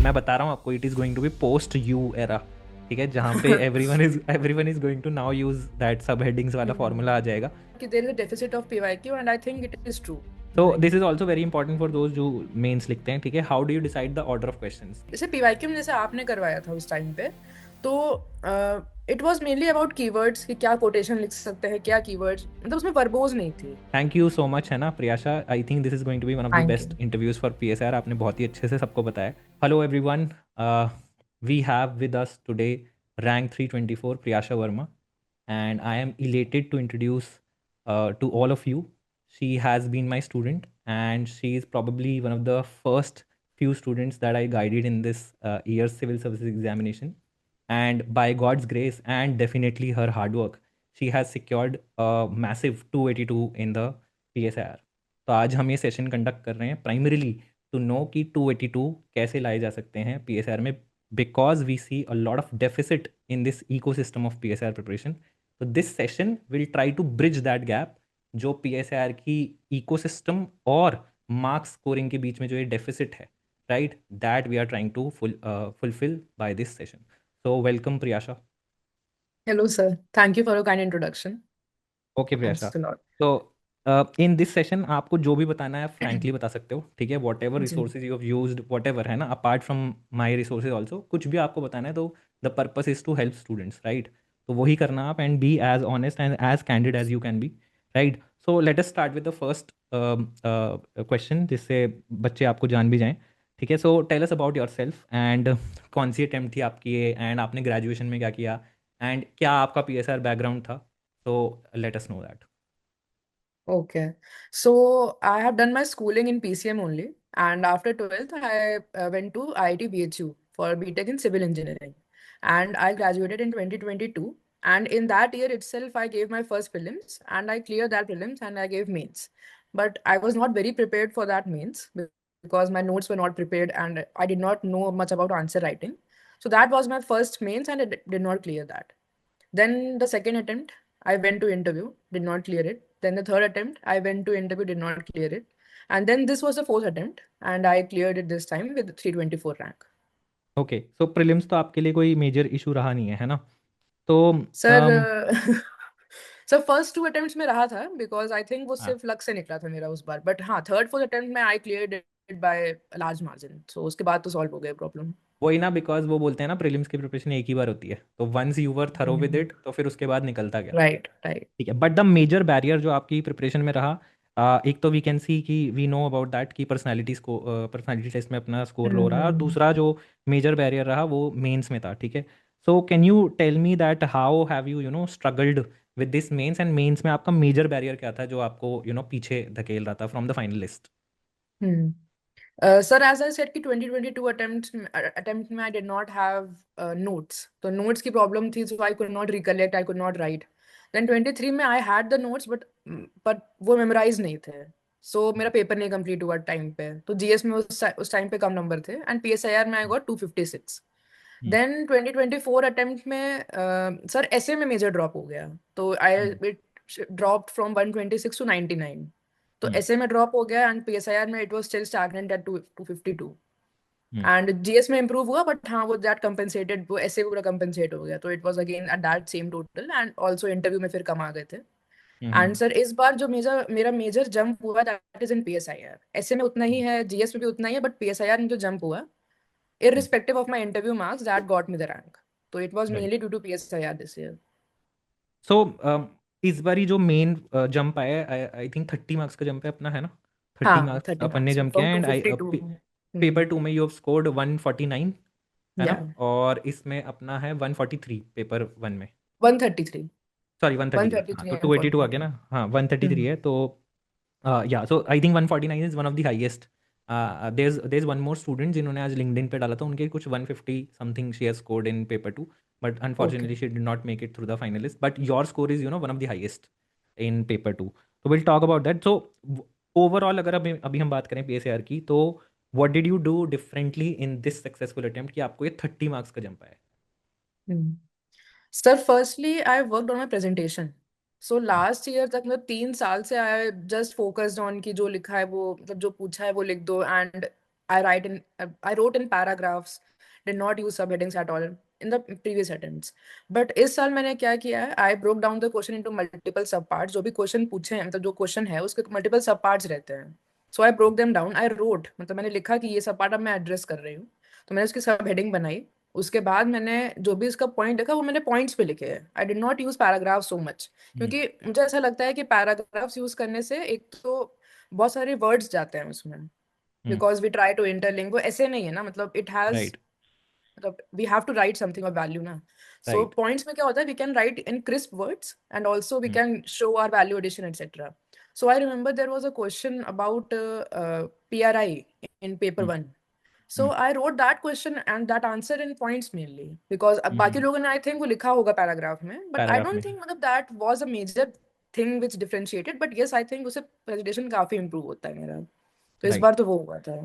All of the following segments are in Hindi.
मैं बता रहा हूँ आपको, it is going to be post you era, ठीक है, जहाँ पे everyone is going to now use that सब हेडिंग्स वाला फॉर्मूला आ जाएगा. कि there is a deficit of PYQ and I think it is true. तो Like this is also very important for those जो मेन्स लिखते हैं, ठीक है. How do you decide the order of question? जैसे PYQ में जैसे आपने करवाया था उस टाइम पे, तो it was mainly about keywords कि क्या कोटेशन लिख सकते हैं, क्या कीवर्ड्स, मतलब उसमें वर्बोज नहीं थी. थैंक यू सो मच, है ना Priyasha. I think this is going to be one of the thank best you. Interviews for PSR. आपने बहुत ही अच्छे से सबको बताया. Hello everyone, we have with us today rank 324 Priyasha Verma, and I am elated to introduce to all of you. She has been my student, and she is probably one of the first few students that I guided in this year's civil services examination. And by God's grace and definitely her hard work, she has secured a massive 282 in the PSIR. तो आज हम ये सेशन कंडक्ट कर रहे हैं प्राइमरीली टू नो कि 282 कैसे लाए जा सकते हैं PSIR में, because we see a lot of deficit in this ecosystem of PSIR preparation. तो this session will try to bridge that gap, जो PSIR की इकोसिस्टम और मार्क्स स्कोरिंग के बीच में जो ये डेफिसिट है, right, that we are trying to fulfil by this session. So welcome Priyasha. Hello sir, thank you for your kind introduction. Okay Priyasha. Thanks a lot. तो इन दिस सेशन आपको जो भी बताना है आप फ्रैंकली बता सकते हो, ठीक है. वॉट एवर जी. Resources you have used, whatever, है ना, apart from my resources also, कुछ भी आपको बताना है तो the purpose is to help students, right. तो वही करना आप, and be as honest and as candid as you can be, right. So let us start with the first question, जिससे बच्चे आपको जान भी जाएं, ठीक है. So tell us about your self and कौन सी अटेम्प्ट थी आपकी ये, एंड आपने ग्रेजुएशन में क्या किया, एंड क्या आपका PSR बैकग्राउंड था. सो let us know that. Okay. So I have done my schooling in PCM only, and after 12th, I went to IIT BHU for BTech in Civil Engineering, and I graduated in 2022. And in that year itself, I gave my first prelims, and I cleared that prelims, and I gave mains. But I was not very prepared for that mains because my notes were not prepared, and I did not know much about answer writing. So that was my first mains, and I did not clear that. Then the second attempt, I went to interview, did not clear it. Then the third attempt, I went to interview, did not clear it. And then this was the fourth attempt, and I cleared it this time with 324 rank. Okay, so prelims तो आपके लिए कोई मेजर इशू रहा नहीं है ना. तो sir sir first two attempts में रहा था बिकॉज आई थिंक वो हाँ, सिर्फ लक से निकला था मेरा उस बार. बट हाँ, थर्ड फोर्थ अटेम्प्ट में I cleared it by large margin. So उसके बाद तो सॉल्व हो गया प्रॉब्लम. वही ना, बिकॉज वो बोलते हैं ना प्रीलिम्स की प्रिपरेशन एक ही बार होती है, तो once you were through with it तो फिर उसके बाद निकलता गया, राइट, राइट. ठीक है. बट द मेजर बैरियर जो आपकी प्रिपरेशन में रहा, एक तो वी कैन सी कि वी नो अबाउट दैट कि पर्सनालिटी टेस्ट में अपना स्कोर लो रहा, और हम्म. दूसरा जो मेजर बैरियर रहा वो मेंस में था, ठीक है. So can you tell me that how have you you know struggled with this mains, and mains में आपका मेजर बैरियर क्या था जो आपको पीछे धकेल रहा था from the final list. Hmm. Sir, as I said कि 2022 attempt में I did not have notes. तो notes की problem थी, so I could not recollect, I could not write. Then 23 में I had the notes, but वो memorize नहीं थे. So मेरा पेपर नहीं complete हुआ टाइम पे. तो GS में उस टाइम पे कम नंबर थे, and PSIR में I got 256. Then 2024 attempt में सर ऐसे में मेजर ड्रॉप हो गया. तो I it dropped from 126 to 99. तो ऐसे में ड्रॉप हो गया, एंड PSIR में it was still stagnant at 252. And GS में इंप्रूव हुआ, बट हाँ वो दैट कंपेंसेटेड, वो ऐसे पूरा कंपेंसेट हो गया. तो it was again at that same total, and also interview में फिर कम आ गए थे. एंड सर इस बार जो मेरा मेजर जंप हुआ दैट इज इन PSIR. ऐसे में उतना ही है, GS में भी उतना ही है, बट PSIR में जो जंप हुआ, irrespective of my interview marks, that got me the rank. So it was right. mainly due to PSIR this year. सो इस बारी जो मेन जंप आया है, आई थिंक 30 मार्क्स का जंप है अपना, है ना. थर्टी हाँ, मार्क्स 30 अपन ने marks जंप किया, from and I 252. Paper two में यू हैव स्कोर्ड 149, है ना. Yeah, और इसमें अपना है 143 पेपर वन में. 133. सॉरी 133, हाँ, 133 तो and 282 आ गया 43. ना, हाँ 133 है. तो या so I think 149 is one of the highest. There is one more student जिन्होंने आज लिंक्डइन पे डाला था, उनके कुछ 150 something she has scored in paper two, but Okay. Unfortunately she did not make it through the finalist. But your score is one of the highest in paper two. तो will talk about that. So overall अगर अभी अभी हम बात करें PSAR की, तो what did you do differently in this successful attempt कि आपको ये 30 मार्क्स का जंप आया. Hmm. Sir, firstly, I worked on my presentation. So last year तक मतलब 3 साल से I just focused on कि जो लिखा है वो, मतलब जो पूछा है वो लिख दो. And I wrote in paragraphs, did not use subheadings at all in the previous attempts. But इस साल मैंने क्या किया है, I broke down the question into multiple sub parts. जो भी क्वेश्चन पूछे हैं, मतलब जो क्वेश्चन है उसके मल्टीपल सब पार्ट्स रहते हैं. So I broke them down. I wrote, मतलब मैंने लिखा कि ये सब पार्ट अब मैं एड्रेस कर रही हूँ, तो मैंने उसकी सब हेडिंग बनाई. उसके बाद मैंने जो भी इसका पॉइंट लिखा वो मैंने पॉइंट्स पे लिखे हैं. आई did not use paragraph so much, क्योंकि मुझे ऐसा लगता है कि पैराग्राफ्स यूज करने से एक तो बहुत सारे वर्ड्स जाते हैं उसमें, because we try to interlink. वो ऐसे नहीं है ना, मतलब इट हैज, राइट मतलब we have to write something of value ना. सो राइट पॉइंट्स में क्या होता है, we can write in crisp words and also we can show our value addition etcetera. So I remember there was a question about PRI in paper one. So I wrote that question and that answer in points mainly, because अब बाकी लोगों ने I think वो लिखा होगा पैराग्राफ में, but I पैराग्राफ में. don't think मतलब that was a major thing which differentiated. But yes, I think उससे presentation काफी improve होता है मेरा. तो इस राइट. बार तो वो हुआ था.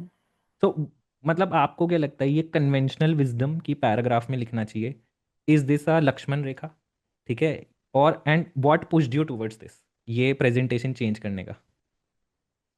तो मतलब आपको क्या लगता है ये कन्वेंशनल विजडम की पैराग्राफ में लिखना चाहिए? इज दिस अ लक्ष्मण रेखा? ठीक है. और and what pushed you towards this, ये प्रेजेंटेशन चेंज करने का?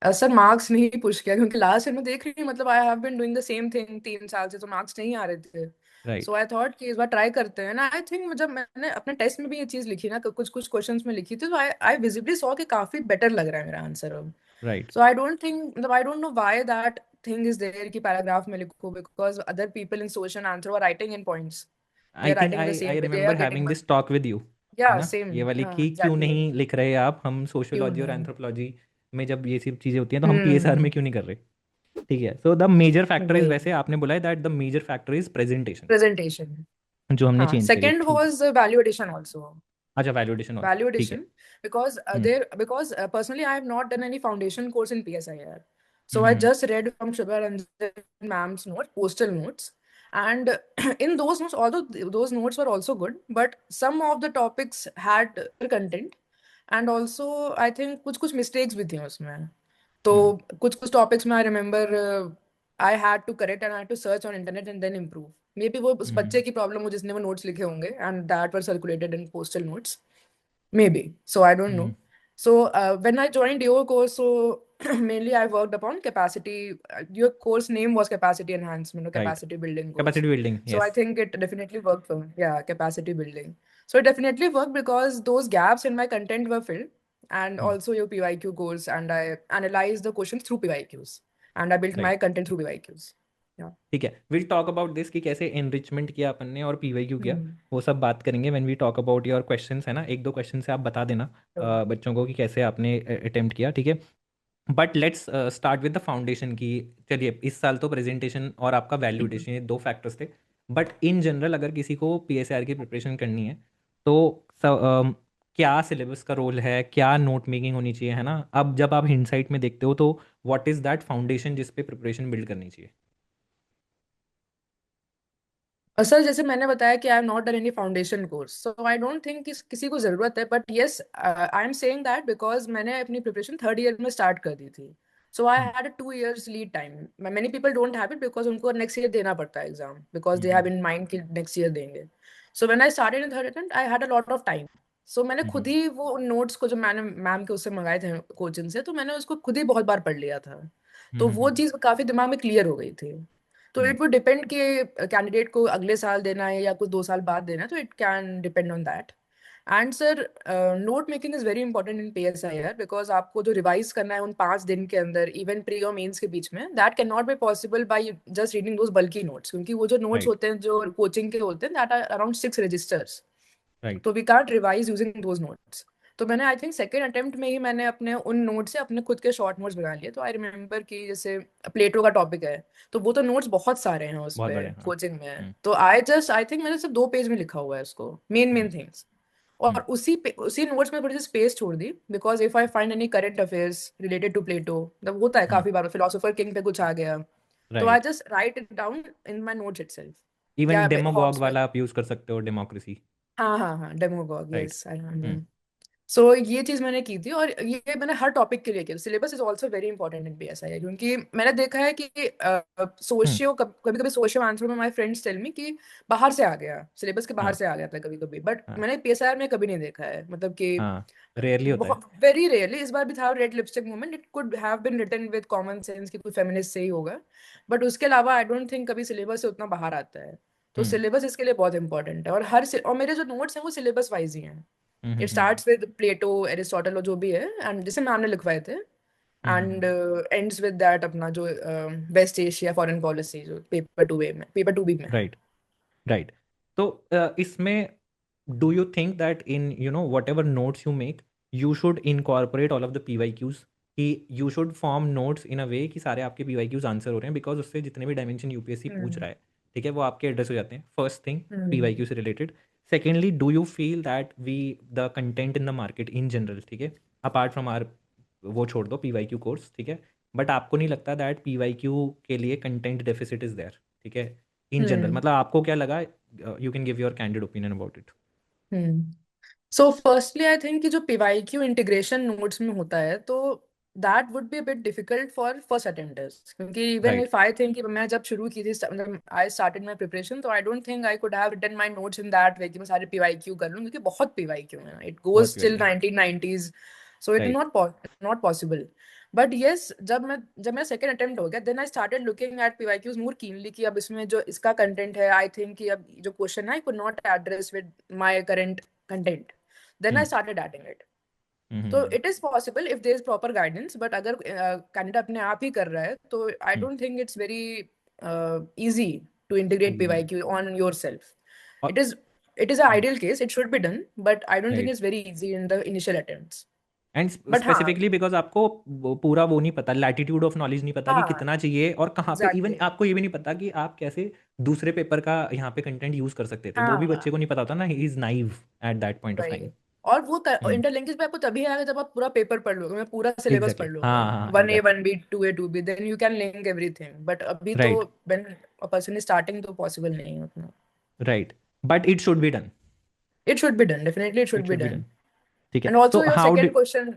सर मार्क्स नहीं पुश किया, क्योंकि लास्ट ईयर मैं देख रही हूँ, मतलब I have been doing the same thing 3 साल से, तो मार्क्स नहीं आ रहे थे. राइट सो आई थॉट कि इस बार ट्राई करते हैं ना. आई थिंक जब मैंने अपने टेस्ट में भी ये चीज लिखी ना, कुछ कुछ क्वेश्चंस में लिखी थी, तो आई आई विजिबली सॉ कि काफी बेटर लग रहा है मेरा आंसर अब. Right. So I don't think, मतलब I don't know why that thing is there कि पैराग्राफ में लिखो, because other people in social answer are writing in points. They I are think writing in the I same I way, they are remember getting having this marks. Talk with you. है या ना, सेम. ये वाली हाँ कि क्यों एग्जैक्टली. नहीं लिख रहे आप, हम क्यों सोशियोलॉजी और नहीं. एंथ्रोपोलॉजी में जब ये सब चीज़ें होती हैं तो हम पीएसआर में क्यों नहीं कर रहे? ठीक है. So the major factor is, वही वैसे आपने बोला है that the major factor is presentation, presentation. जो हमने हाँ, चेंज करी. second ठीक. was value addition also. अच्छा, वैल्यूडेशन ऑल्सो. Value ठीक है. addition, because hmm. personally I have not done any foundation course in PSIR. So I hmm. just read from Shubha Ranjan ma'am's notes, postal notes, and in those notes, although those notes were also good, but some of the topics had content, and also I think कुछ कुछ mistakes भी थी उसमें. तो हम्म. कुछ कुछ टॉपिक्स में I remember I had to correct and I had to search on internet and then improve. Maybe वो उस बच्चे हम्म. की प्रॉब्लम हो जिसने वो नोट्स लिखे होंगे and that were circulated in postal notes, may be. So I don't no. Hmm. So when I joined your course, so mainly I worked upon capacity. Your course name was capacity enhancement or right. capacity building course. Capacity building, So I yes. think it definitely worked for me. Yeah, capacity building. So it definitely worked because those gaps in my content were filled, and also your PYQ course, and I analyzed the questions through PYQs, and I built my right. content through PYQs. Yeah. ठीक है. विल टॉक अबाउट दिस कि कैसे एनरिचमेंट किया अपन ने और पीवाईक्यू किया. Hmm. वो सब बात करेंगे when we talk about your questions, है ना. एक दो क्वेश्चन से आप बता देना So, बच्चों को कि कैसे आपने अटेम्प्ट किया. ठीक है. But let's start with the foundation की. चलिए, इस साल तो प्रेजेंटेशन और आपका वैल्यूडेशन, ये दो फैक्टर्स थे. बट इन जनरल अगर किसी को पीएसआर की प्रिपरेशन करनी है तो क्या सिलेबस का रोल है, क्या नोट मेकिंग होनी चाहिए, है ना. अब जब आप हिंडसाइट में देखते हो तो व्हाट इज़ दैट फाउंडेशन जिस पे प्रिपरेशन बिल्ड करनी चाहिए? सर जैसे मैंने बताया कि I have not done any foundation course, so I don't think किसी को जरूरत है. But yes, I am saying that because मैंने अपनी प्रिपरेशन थर्ड ईयर में स्टार्ट कर दी थी. So I had 2 years lead time. Many people don't have it because उनको नेक्स्ट ईयर देना पड़ता है exam, because they have in mind कि नेक्स्ट ईयर देंगे. So when I started in third attempt I had a lot of time. So मैंने खुद ही वो नोट्स को जो मैंने मैम के उससे मंगाए थे कोचिंग से, तो मैंने उसको खुद ही बहुत बार पढ़ लिया था. तो वो चीज़ काफी दिमाग में क्लियर हो गई थी. तो इट वुड डिपेंड कि कैंडिडेट को अगले साल देना है या कुछ 2 साल बाद देना है, तो it can depend on that. And sir, note making is very important in PSIR, because आपको जो रिवाइज करना है उन 5 दिन के अंदर, इवन प्री और मेंस के बीच में, that can not be possible by just reading those bulky notes, क्योंकि वो जो नोट्स राइट. होते हैं जो कोचिंग के होते हैं, that are around 6 registers. Right. तो we can't revise using those notes. तो मैंने आई थिंक सेकेंड अटेम्प्ट में ही मैंने अपने उन नोट से अपने खुद के शॉर्ट नोट्स बना लिए. तो आई रिमेम्बर कि जैसे प्लेटो का टॉपिक है, तो वो तो नोट्स बहुत सारे हैं उस बहुत पे बड़े, हाँ. कोचिंग में. तो आई थिंक मैंने सिर्फ 2 पेज में लिखा हुआ है उसको, मेन मेन थिंग्स. और उसी नोट्स में थोड़ी सी स्पेस छोड़ दी, because if I find any current affairs related to Plato, मतलब होता है काफी बार फिलोसोफर किंग पे कुछ आ गया, तो I write. Just write it down in my notes itself. Even या डेमोगॉग हॉब्स पे. वाला आप यूज़ कर सकते हो, डेमोक्रेसी. हाँ हाँ हाँ, demagogue, right. Yes I remember. So ये चीज मैंने की थी, और ये मैंने हर टॉपिक के लिए किया। Syllabus is also very important in PSI, क्योंकि मैंने देखा है कि हम्म। सोशियो कभी कभी सोशियो आंसर में माय फ्रेंड्स टेल मी कि बाहर से आ गया, सिलेबस के बाहर हाँ से आ गया था कभी कभी, बट हाँ मैंने PSI में कभी नहीं देखा है, मतलब कि हाँ, रेयरली होता है। बहुत वेरी रेयरली। इस बार भी था red lipstick movement, it could have been written with common sense कि कोई फेमिनिस्ट से ही होगा, बट उसके अलावा आई डोंट थिंक कभी सिलेबस से उतना बाहर आता है। तो हम्म सिलेबस इसके लिए बहुत इंपॉर्टेंट है, और और मेरे जो नोट्स हैं वो सिलेबस वाइज ही हैं। Hmm it hmm starts with Plato, Aristotle, जो भी है, एंड जैसे मैम ने लिखवाए थे, and hmm. Ends with that अपना जो वेस्ट एशिया फॉरेन पॉलिसी, जो पेपर टू बी में है। Right right. तो इसमें do you think that in whatever notes you make you should incorporate all of the PYQs, कि you should form notes in a way कि सारे आपके PYQs आंसर हो रहे हैं, बिकॉज उससे जितने भी डायमेंशन यूपीएससी पूछ हम्म रहा है, ठीक है, वो आपके एड्रेस हो जाते हैं। फर्स्ट थिंग, हम्म PYQ से related. Secondly, do you feel that we the content in the market in general, ठीक है, अपार्ट फ्रॉम आर, वो छोड़ दो PYQ कोर्स, ठीक है, बट आपको नहीं लगता दैट PYQ के लिए कंटेंट डेफिसिट इज देयर, ठीक है, इन जनरल, हम्म मतलब आपको क्या लगा? You can give your candid opinion about it. Hmm so firstly I think कि जो PYQ इंटीग्रेशन नोट्स में होता है, तो that would be a bit difficult for first attempters, क्योंकि even right. If I think कि मैं जब शुरू की थी, मतलब आई स्टार्टेड माय प्रिपरेशन, तो I don't think I could have written my notes in that way कि मैं सारे PYQ कर लूं, क्योंकि बहुत PYQ है, इट बहुत goes till PYQ। 1990s, so it right. Not possible. But yes, जब मैं सेकंड अटेम्प्ट हो गया, then I started looking at PYQs more keenly, कि अब इसमें जो इसका कंटेंट है, आई थिंक कि अब जो क्वेश्चन है आई could not address with my current content, then I hmm started adding it. तो हम्म it is possible if there is proper guidance, but अगर कैनेडा अपने आप ही कर रहा है, तो I hmm. don't think it's very easy to integrate easy नहीं। PYQ on yourself. और It is it is an ideal case, it should be done, but I don't think right, it's very easy in the initial attempts. And But हाँ, स्पेसिफिकली बिकॉज आपको पूरा वो नहीं पता, लैटिट्यूड ऑफ नॉलेज नहीं पता कि हाँ, कितना चाहिए और कहाँ पे, इवन exactly, आपको ये भी नहीं पता कि आप कैसे दूसरे पेपर का यहाँ पे कंटेंट यूज कर सकते थे, वो भी बच्चे हाँ, को नहीं पता होता ना, he is naive at that point of time. वही। और वो इंटरलिंकेज पे आपको तभी आएगा जब आप पूरा पेपर पढ़ लोगे, मैं पूरा सिलेबस एग्जैक्टली, पढ़ लूंगा, हाँ हाँ, 1A exactly. 1B 2A 2B, then you can link everything, but अभी तो right when a person is starting तो पॉसिबल नहीं है उतना। Right, but it should be done. It should be done, definitely it should it be should be done. Done. ठीक है, And also तो your how second did, question,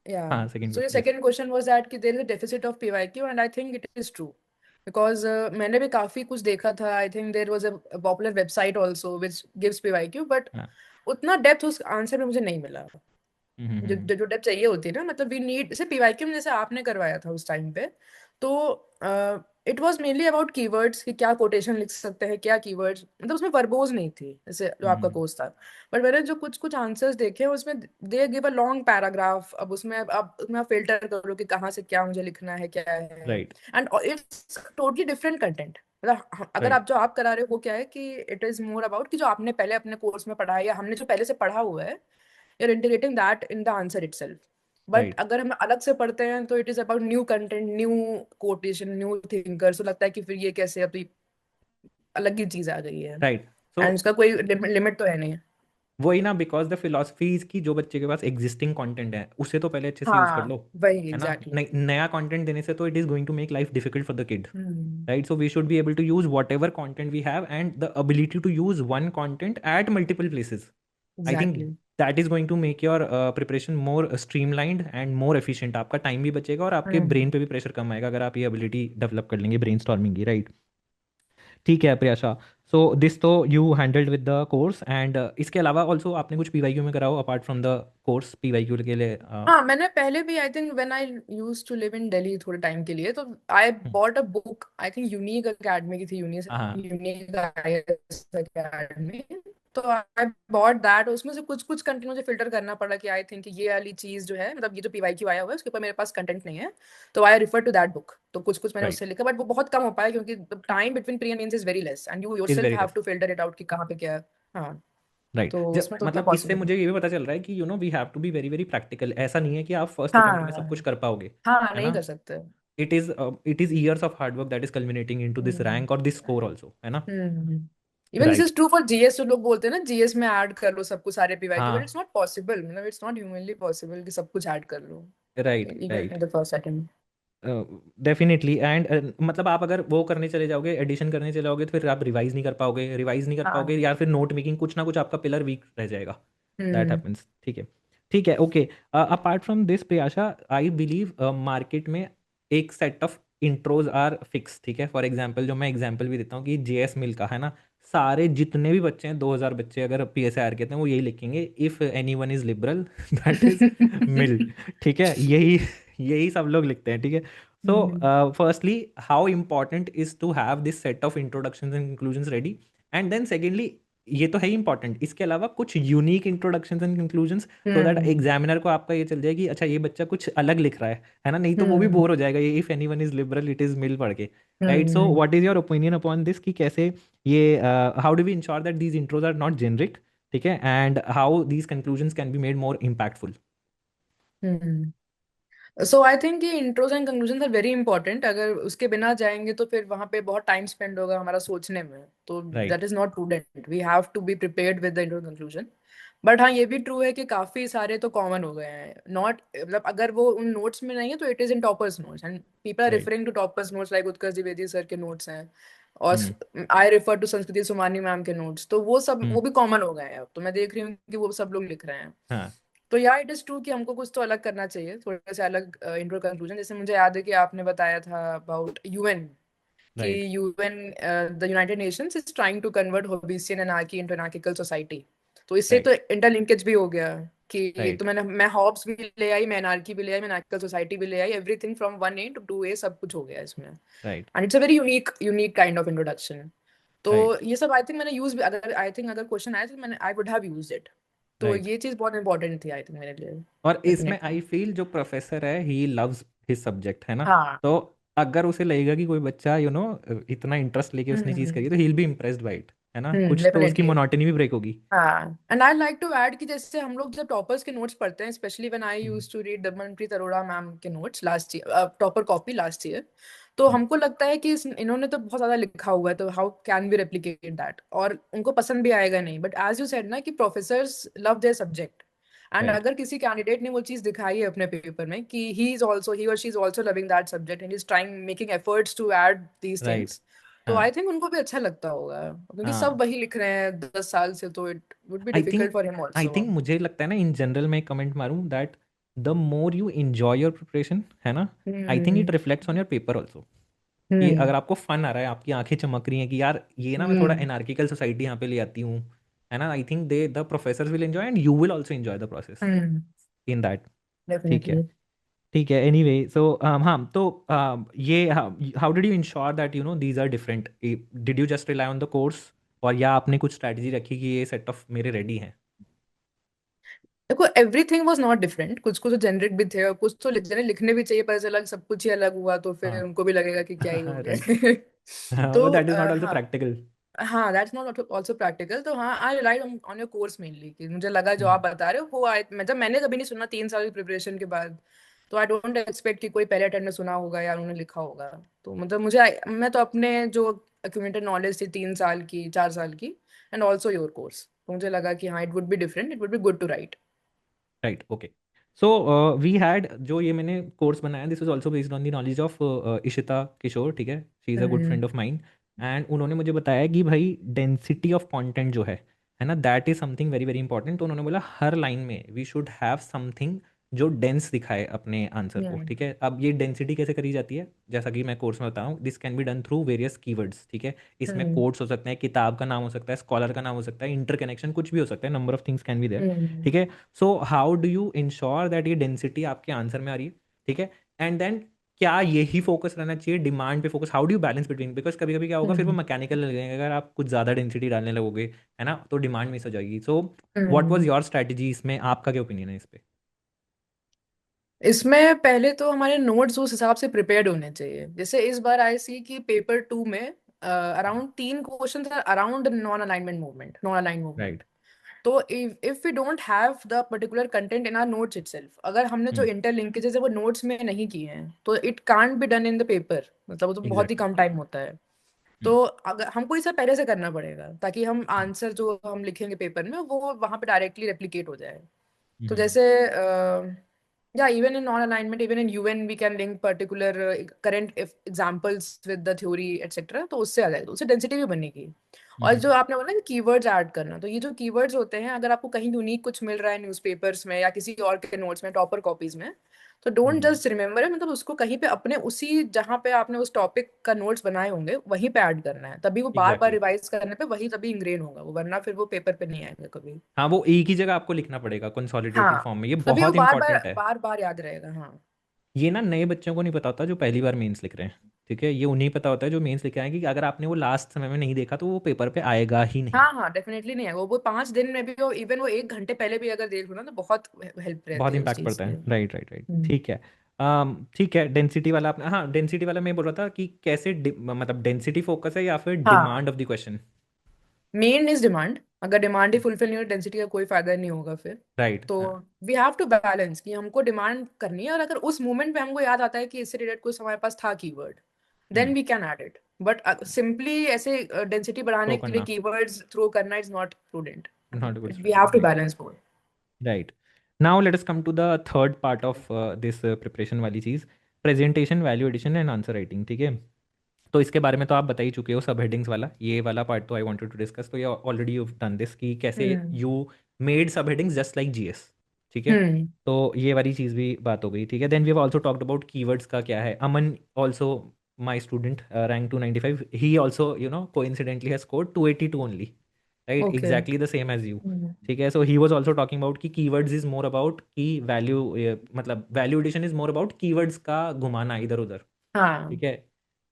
yeah. हाँ second So your question, yes. second question was that कि there is a deficit of PYQ, and I think it is true. Because मैंने भी काफी कुछ देखा था, I think there was a popular website also which gives PYQ, but हाँ। उतना डेप्थ उस आंसर में मुझे नहीं मिला। जो हम्म। जो डेप्थ चाहिए होती है ना, मतलब वी नीड, जैसे PYQ में जैसे आपने करवाया था उस टाइम पे, तो it was mainly about keywords, कि क्या कोटेशन लिख सकते हैं, क्या कीवर्ड्स, मतलब उसमें वर्बोज नहीं थी जैसे जो आपका हम्म। कोर्स था। बट मैंने जो कुछ कुछ आंसर्स देखे हैं, उसमें they give a long paragraph, अब उसमें अब उसमें आप फिल्टर करो कि कहाँ से क्या मुझे लिखना है, क्या है, right and it's totally different content. मतलब अगर राइट आप जो आप करा रहे हो वो क्या है कि इट इज मोर अबाउट कि जो आपने पहले अपने कोर्स में पढ़ा है, या हमने जो पहले से पढ़ा हुआ है, you're integrating that in the answer itself. But right अगर हम अलग से पढ़ते हैं, तो it is about new content, new quotation, new thinker, so लगता है कि फिर ये कैसे अभी अलग ही चीज आ गई है, राइट। सो एंड उसका कोई लिमिट तो है नहीं। वही ना, बिकॉज द फिलोसफीज की जो बच्चे के पास एग्जिस्टिंग कंटेंट है उसे तो पहले अच्छे से यूज कर लो, हाँ, वही, है ना, एग्जैक्टली। नया कंटेंट देने से तो it is going to make life difficult for the kid, hmm, right. So we should be able to use whatever content we have and the ability to use one content at multiple places. I think exactly. That is going to make your preparation more streamlined and more efficient, आपका टाइम भी बचेगा और आपके हम्म ब्रेन पे भी प्रेशर कम आएगा अगर आप ये एबिलिटी डेवलप कर लेंगे ब्रेन स्टॉर्मिंग की, राइट। ठीक है प्रियाशा, सो दिस तो you handled with the course, and इसके अलावा ऑल्सो आपने कुछ PYQ में कराओ apart from the course PYQ के लिए? हाँ, मैंने पहले भी, I think when I used to live in Delhi थोड़े टाइम के लिए, तो I bought a book, I think Unacademy की थी, हाँ यूनिक IS एकेडमी। तो आई बॉट दैट, उसमें से कुछ कुछ कंटेंट मुझे फिल्टर करना पड़ा कि आई थिंक ये वाली चीज जो है, मतलब ये जो PYQ आया हुआ है उसके ऊपर मेरे पास कंटेंट नहीं है, तो आई रिफर टू दैट बुक। तो कुछ कुछ मैंने राइट, उससे लिखा, बट वो बहुत कम हो पाया, क्योंकि time between pre and mains is very less, and you is yourself very have less, to filter it out कि कहाँ पे क्या है। हाँ, राइट। तो उसमें तो उतना मतलब इससे पॉसिबल मुझे नहीं। ये भी पता चल रहा है कि we have to be very very practical, ऐसा नहीं है कि आप फर्स्ट अटेम्प्ट में सब हाँ, कुछ कर पाओगे, हाँ, है नहीं ना। कर सकते। It is years of hard work that is culminating into this hmm rank और दिस स्कोर ऑल्सो, है ना। Even this right. Is true for GS, जो लोग बोलते हैं ना GS में ऐड कर लो सब कुछ सारे PYQ, बट हाँ, इट्स नॉट पॉसिबल, मतलब इट्स नॉट ह्यूमनली पॉसिबल कि सब कुछ ऐड कर लो right even right, in the first attempt. Definitely. And मतलब आप अगर वो करने चले जाओगे, एडिशन करने चले जाओगे, तो फिर आप रिवाइज नहीं कर पाओगे, रिवाइज नहीं कर पाओगे, हाँ। या फिर नोट मेकिंग कुछ ना कुछ आपका पिलर वीक रह जाएगा, दैट हम्म हैपेंस, ठीक है। ठीक है, okay. Apart from this Priyasha, I believe market में एक set of intros are fix, ठीक है। फॉर एग्जांपल, जो मैं एग्जांपल भी देता हूँ कि जेएस मिल का है ना, सारे जितने भी बच्चे हैं 2000 बच्चे अगर पीएसआर के थे वो यही लिखेंगे, if anyone is liberal that is Mill. ठीक है, यही यही सब लोग लिखते हैं, ठीक है। So hmm, firstly, how important is to have this set of introductions and conclusions ready, and then secondly, ये तो है ही इंपॉर्टेंट, इसके अलावा कुछ unique introductions and conclusions, so that hmm, examiner को आपका ये चल जाए कि अच्छा ये बच्चा कुछ अलग लिख रहा है ना, नहीं तो वो भी हम्म, बोर हो जाएगा ये if anyone is liberal it is Mill पढ़ के। Right, so hmm, what is your opinion upon this कि कैसे ये, how do we ensure that these intros are not generic, ठीक है, and how these conclusions can be made more impactful. Hmm. So I think ये intros and conclusion are very important. अगर उसके बिना जाएंगे तो फिर वहां पे बहुत टाइम स्पेंड होगा हमारा सोचने में, तो right. That is not prudent. We have to be prepared with the intro conclusion. But हाँ, ये भी ट्रू है कि काफी सारे तो कॉमन हो गए हैं, नॉट मतलब अगर वो उन नोट्स में नहीं है तो it is in toppers notes, and people are right. Referring to toppers notes like Utkarsh Dwivedi sir के नोट्स हैं, और हम्म। आई रेफर टू संस्कृति सुमानी मैम के नोट्स, तो वो सब हम्म। वो भी कॉमन हो गए हैं। अब तो मैं देख रही हूँ कि वो सब लोग लिख रहे हैं। हाँ। तो या इट इज ट्रू कि हमको कुछ तो अलग करना चाहिए, थोड़ा सा अलग इंट्रो कंक्लूजन। जैसे मुझे याद है कि आपने बताया था अबाउट यूएन, कि right. UN, the United Nations is trying to convert Hobbesian anarchy into anarchical society. तो इससे राइट। तो इंटरलिंकेज भी हो गया कि तो राइट। मैं हॉब्स भी ले आई, मैं एनार्की भी ले आई, मैं एनार्किकल सोसाइटी भी ले आई, everything from one A to A सब कुछ हो गया इसमें। Right. And it's a very unique unique kind of introduction. तो राइट। ये सब आई थिंक मैंने यूज भी, अगर आई थिंक अगर क्वेश्चन आया तो मैंने I would have used it. तो राइट। ये चीज बहुत इंपॉर्टेंट थी आई थिंक मेरे लिए, और इसमें डेफिनेटली। आई फील जो प्रोफेसर है ही लव्स हिज सब्जेक्ट, है ना। हाँ। तो अगर उसे लगेगा कि कोई बच्चा इतना इंटरेस्ट लेके उसने चीज़ हम्म, करी है, तो he will be impressed by it, है ना, कुछ तो उसकी डेफिनेटली। मोनोटनी भी ब्रेक होगी। हाँ, and I like to add कि जैसे हम लोग जब टॉपर्स के नोट्स पढ़ते हैं, specially when I hmm. Used to read Damanpreet Arora ma'am के notes last year, topper copy last year, तो हम्म। हमको लगता है कि इन्होंने तो बहुत ज्यादा लिखा हुआ है, तो how can we replicate that, और उनको पसंद भी आएगा नहीं। बट एज यू सेड ना कि professors love their subject, and right. अगर किसी कैंडिडेट ने वो चीज दिखाई है अपने पेपर में कि ही और she is also loving that subject and is trying making efforts to add these right. Things, तो हाँ। आई थिंक उनको भी अच्छा लगता होगा, क्योंकि सब हाँ। वही लिख रहे हैं 10 साल से, तो it would be I difficult think for him I also. Think मुझे लगता है ना, इन जनरल मैं कमेंट मारूं that the more you enjoy your preparation, है ना, I think it hmm, reflects on your paper also. कि हम्म, अगर आपको फन आ रहा है, आपकी आंखें चमक रही हैं कि यार ये ना मैं थोड़ा हम्म, एनार्किकल सोसाइटी यहाँ पे ले आती हूँ, है ना, I think they the professors will enjoy and you will also enjoy the process hmm, in that. ठीक है। डेफिनेटली। ठीक है, एनीवे, सो हाँ, तो ये how did you ensure that these are different, did you just rely on the course, और या आपने कुछ स्ट्रैटेजी रखी कि ये सेट ऑफ मेरे रेडी हैं। देखो, एवरीथिंग वाज नॉट डिफरेंट, कुछ कुछ तो जेनरिक भी थे और कुछ तो जिन्हें लिखने भी चाहिए, पता चला कि सब कुछ ही अलग हुआ, तो फिर हाँ। उनको भी लगेगा कि क्या ही हो राइट। गया। हाँ, तो दैट इज नॉट ऑल्सो हाँ, प्रैक्टिकल। हाँ, दैट्स नॉट आल्सो प्रैक्टिकल। तो हाँ, I relied on your course mainly, कि मुझे लगा जो आप बता रहे हो वो मतलब मैंने कभी नहीं सुना 3 साल की प्रिपरेशन के बाद, तो आई डोंट एक्सपेक्ट कि कोई पहले अटेम्प्ट में सुना होगा या उन्होंने लिखा होगा। तो मतलब मैं तो अपने जो अक्यूमुलेटेड नॉलेज थी 3 साल की, 4 साल की, एंड ऑल्सो योर कोर्स, तो मुझे लगा कि हाँ, it would be different, it would be good to right. Right, okay. So we had जो ये मैंने कोर्स बनाया, this was also based on the knowledge of Ishita Kishore, ठीक है, she is a good hmm, friend of mind. एंड उन्होंने मुझे बताया कि भाई डेंसिटी ऑफ कंटेंट जो है ना, that is something very very important. तो उन्होंने बोला हर लाइन में वी शुड हैव समथिंग जो डेंस दिखाए अपने आंसर को, हम्म, ठीक है। अब ये डेंसिटी कैसे करी जाती है, जैसा कि मैं कोर्स में बताऊँ, this can be done through various keywords, ठीक है। इसमें हम्म, कोड्स हो सकते हैं, किताब का नाम हो सकता है, स्कॉलर का नाम हो सकता है, इंटरकनेक्शन कुछ भी हो सकता है, number of things can be there, hmm, ठीक है। So how do you ensure that ये डेंसिटी आपके आंसर में आ रही है, ठीक है। एंड देन क्या यही फोकस रहना चाहिए, डिमांड पे focus, how do you balance between, because कभी कभी क्या होगा, फिर वो हम्म, मैकेनिकल लगेगा अगर आप कुछ ज़्यादा डेंसिटी डालने लगोगे, है ना, तो डिमांड मिस हो जाएगी। So what was hmm. Your strategy, इसमें आपका क्या ओपिनियन है इस पे। इसमें पहले तो हमारे नोट्स उस हिसाब से प्रिपेयर्ड होने चाहिए। जैसे इस बार आई सी कि पेपर 2 में around 3 question around non alignment movement, non align movement. Right. तो if we don't have the particular content in our notes itself, अगर हमने जो हम्म। इंटरलिंकेजेस है वो नोट्स में नहीं किए हैं, तो it can't be done in the paper, मतलब वो तो बहुत ही एग्जैक्टली। कम टाइम होता है। तो अगर हमको इसे पहले से करना पड़ेगा ताकि हम आंसर जो हम लिखेंगे पेपर में वो वहां पे डायरेक्टली रेप्लिकेट हो जाए। तो जैसे yeah, even in non-alignment, even in UN, we can link particular current examples with the theory, etc. तो उससे आ जाएगा, तो उससे डेंसिटी भी बनेगी। और जो आपने बोला कि कीवर्ड्स ऐड करना, तो ये जो कीवर्ड्स होते हैं, अगर आपको कहीं यूनिक कुछ मिल रहा है न्यूज़पेपर्स में या किसी और के नोट्स में, टॉपर कॉपीज में, तो डोंट हम्म, जस्ट रिमेम्बर है, मतलब उसको कहीं पे अपने उसी जहाँ पे आपने उस टॉपिक का नोट्स बनाए होंगे वहीं पे ऐड करना है, तभी वो बार बार एग्जैक्टली। रिवाइज करने पे वही तभी इंग्रेन होगा वो, वरना फिर वो पेपर पे नहीं आएंगे कभी। हाँ, वो एक ही जगह आपको लिखना पड़ेगा कंसोलिडेटेड हाँ, फॉर्म में, ये तभी वो बहुत बार बार इंपॉर्टेंट है। बार बार याद रहेगा। हाँ। ये ना नए बच्चों को नहीं पता होता जो पहली बार मेंस लिख रहे हैं, ठीक है, ये उन्हें पता होता है जो मेंस लिख रहे हैं, कि अगर आपने वो लास्ट समय में नहीं देखा तो वो पेपर पे आएगा ही नहीं। हाँ हाँ, डेफिनेटली नहीं है वो 5 दिन में भी, वो इवन वो 1 घंटे पहले भी अगर देख लो ना, तो बहुत हेल्प रहती बहुत है उस इम्पैक्ट चीज पड़ता से। है, राइट राइट राइट, हम्म। ठीक है। ठीक है, डेंसिटी वाला आपने, हाँ डेंसिटी वाला मैं बोल रहा था कि कैसे मतलब डेंसिटी फोकस है या फिर हाँ, demand of the question. Main is demand, अगर डिमांड ही फुलफिल नहीं हो, डेंसिटी का कोई फायदा नहीं होगा फिर। राइट, तो हाँ। वी हैव टू बैलेंस कि हमको डिमांड करनी है, और अगर उस मोमेंट पे हमको याद आता है कि इससे रिलेटेड कुछ हमारे पास था keyword, then we can add it, but simply ऐसे डेंसिटी बढ़ाने तो के लिए करना, कीवर्ड्स थ्रो करना is not prudent. Not good we have strategy, to right. Balance both. Right. Now let us come to the third part of this preparation वाली चीज़, presentation, value addition and answer writing, ठीक है। तो इसके बारे में तो आप बता ही चुके हो, सब हेडिंग्स वाला ये वाला पार्ट तो आई वांटेड टू डिस्कस, तो ये ऑलरेडी यू डन दिस, कि कैसे हम्म। यू मेड सब हेडिंग्स जस्ट लाइक जीएस, ठीक है। हम्म। तो ये वाली चीज़ भी बात हो गई, ठीक है। Then we have also talked about keywords का क्या है। Aman also my student, rank 295, he also coincidentally has scored 282 only, right, okay. Exactly the same as you, ठीक है। So he was also talking about कि keywords is more about key value, मतलब value addition is more about keywords का घुमाना इधर उधर, हाँ। ठीक है।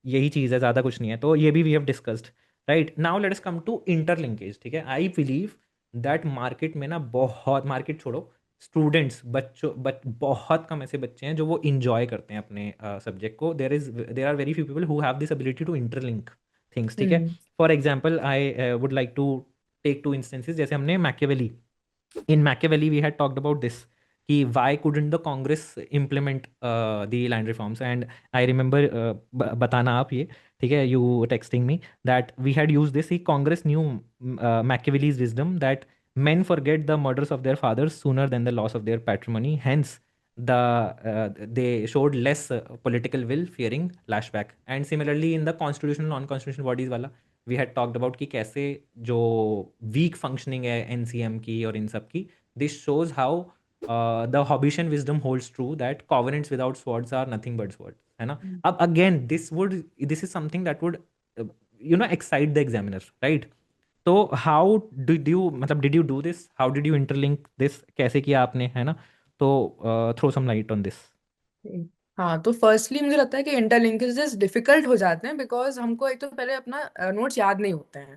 यही चीज़ है, ज़्यादा कुछ नहीं है, तो ये भी we have discussed. Right, now let us come to interlinkage, ठीक है। आई बिलीव दैट मार्केट में ना, बहुत, मार्केट छोड़ो, स्टूडेंट्स, बच्चों, बहुत कम ऐसे बच्चे हैं जो वो इंजॉय करते हैं अपने सब्जेक्ट को। There are very few people who have this ability to interlink things, ठीक है। Hmm. For example I would like to take two instances, जैसे हमने Machiavelli, in Machiavelli we had talked about this, कि why couldn't the Congress implement the land reforms, and I remember बताना आप ये, ठीक है, you texting me that we had used this, कि Congress knew Machiavelli's wisdom that men forget the murders of their fathers sooner than the loss of their patrimony, hence they showed less political will fearing lashback, and similarly in the constitutional non-constitutional bodies वाला वी हैड टॉक्ड अबाउट कि कैसे जो वीक फंक्शनिंग है एनसीएम की और इन सब की, this shows how the Hobbesian wisdom holds true that covenants without swords are nothing but swords, है ना। अब again this is something that would excite the examiner, right. तो हाउ डिड यू, मतलब did you do this, how did you interlink this, कैसे किया आपने, है ना। तो throw some light on this. हाँ, तो फर्स्टली मुझे लगता है कि इंटरलिंकेजेस डिफिकल्ट हो जाते हैं, बिकॉज हमको एक तो पहले अपना नोट्स याद नहीं होते हैं।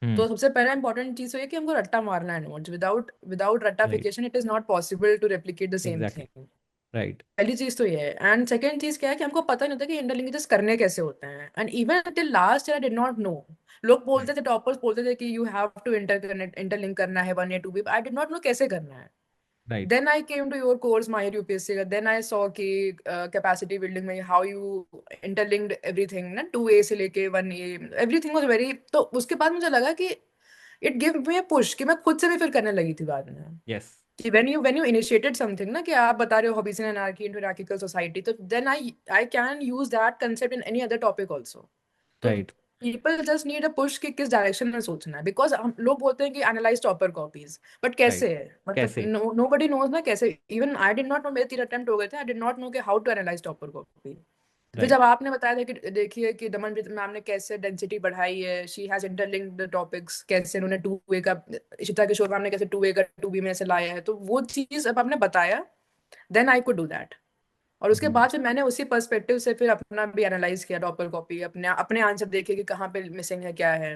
हम्म, तो सबसे पहला इंपॉर्टेंट चीज तो ये कि हमको रट्टा मारना है नोट्स, विदाउट विदाउट राइट, रट्टाफिकेशन it is not possible to replicate the same exactly, thing. Right, पहली चीज तो ये है, एंड सेकंड चीज क्या है कि हमको पता नहीं होता कि इंटरलिंकेजेस करने कैसे होते हैं, and even till last year I did not no. लोग बोलते थे, टॉपर्स बोलते थे कि यू हैव टू इंटरलिंक करना है 1 A 2 B, I did not no कैसे करना है। Right, Then I came to your course, Mahir UPSC का, then I saw कि capacity building में how you interlinked everything ना, 2A से लेके 1A, everything was very, तो उसके बाद मुझे लगा कि it gave me a push, कि मैं खुद से भी फिर करने लगी थी बाद में। यस, कि when you initiated something ना, कि आप बता रहे हो hobbies and anarchy into hierarchical society, तो then I can use that concept in any other topic also. तो right, people just need a push कि किस डायरेक्शन में सोचना है, बिकॉज हम लोग बोलते हैं कि analyse topper copies, but right, कैसे है, मतलब कैसे, नो बडी नोज ना कैसे। Even I did not know, मेरे 3 अटेम्प्ट हो गए थे, आई डिड नॉट नो कि how to analyse topper copy. फिर राइट, जब आपने बताया था कि देखिए कि दमनप्रीत मैम ने कैसे डेंसिटी बढ़ाई है, she has interlinked the topics, कैसे उन्होंने 2A का, इशिता किशोर मैम ने कैसे 2A का 2B में ऐसे लाया है, तो वो चीज अब आपने बताया, then I could do that. और उसके हम्म, बाद फिर मैंने उसी पर्सपेक्टिव से फिर अपना भी एनालाइज किया टॉपर कॉपी, अपने अपने आंसर देखे कि कहाँ पे मिसिंग है, क्या है।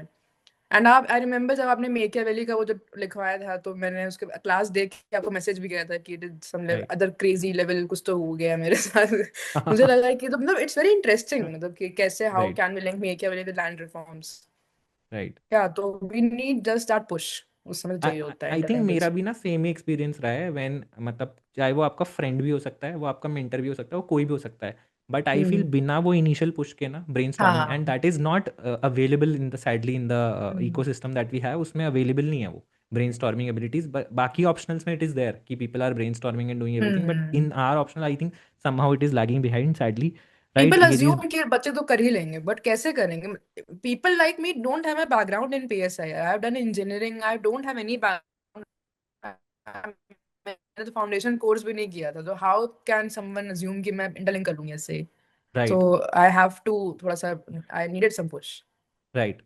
एंड आप, आई रिमेम्बर जब आपने मेकियावेली का वो जब लिखवाया था, तो मैंने उसके क्लास देख के आपको मैसेज भी किया था कि it is some right, other crazy level कुछ तो हो गया मेरे साथ। मुझे लगा कि तो मतलब इट्स वेरी इंटरेस्टिंग, मतलब कि कैसे how right, can we link Machiavelli with land reforms. Right. या तो we need just that push, उस समय चाहिए होता है आई थिंक मेरा इंटरलिंकेज। भी ना सेम ही एक्सपीरियंस रहा है, व्हेन, मतलब चाहे वो आपका फ्रेंड भी हो सकता है, वो आपका मेंटर भी हो सकता है, वो कोई भी हो सकता है, बट आई फील हम्म। बिना वो इनिशियल पुश के ना, ब्रेन स्टॉर्मिंग, एंड हाँ। That is not available in the, sadly in the hmm. Ecosystem that we have, उसमें अवेलेबल नहीं है वो ब्रेन स्टॉर्मिंग एबिलिटीज। बाकी ऑप्शनल्स में इट इज देयर कि people are brainstorming and doing everything, but hmm. In our optional I think somehow it is lagging behind, sadly. Right, people ये चीज। अज्यूम कि बच्चे तो कर ही लेंगे, बट कैसे करेंगे? People like me don't have a background in PSI, I have done engineering, I don't have any background, मैंने तो फाउंडेशन कोर्स भी नहीं किया था, तो हाउ कैन समवन अज्यूम कि मैं इंटरलिंक कर लूंगी ऐसे? राइट, तो आई हैव टू थोड़ा सा, I needed some push. Right.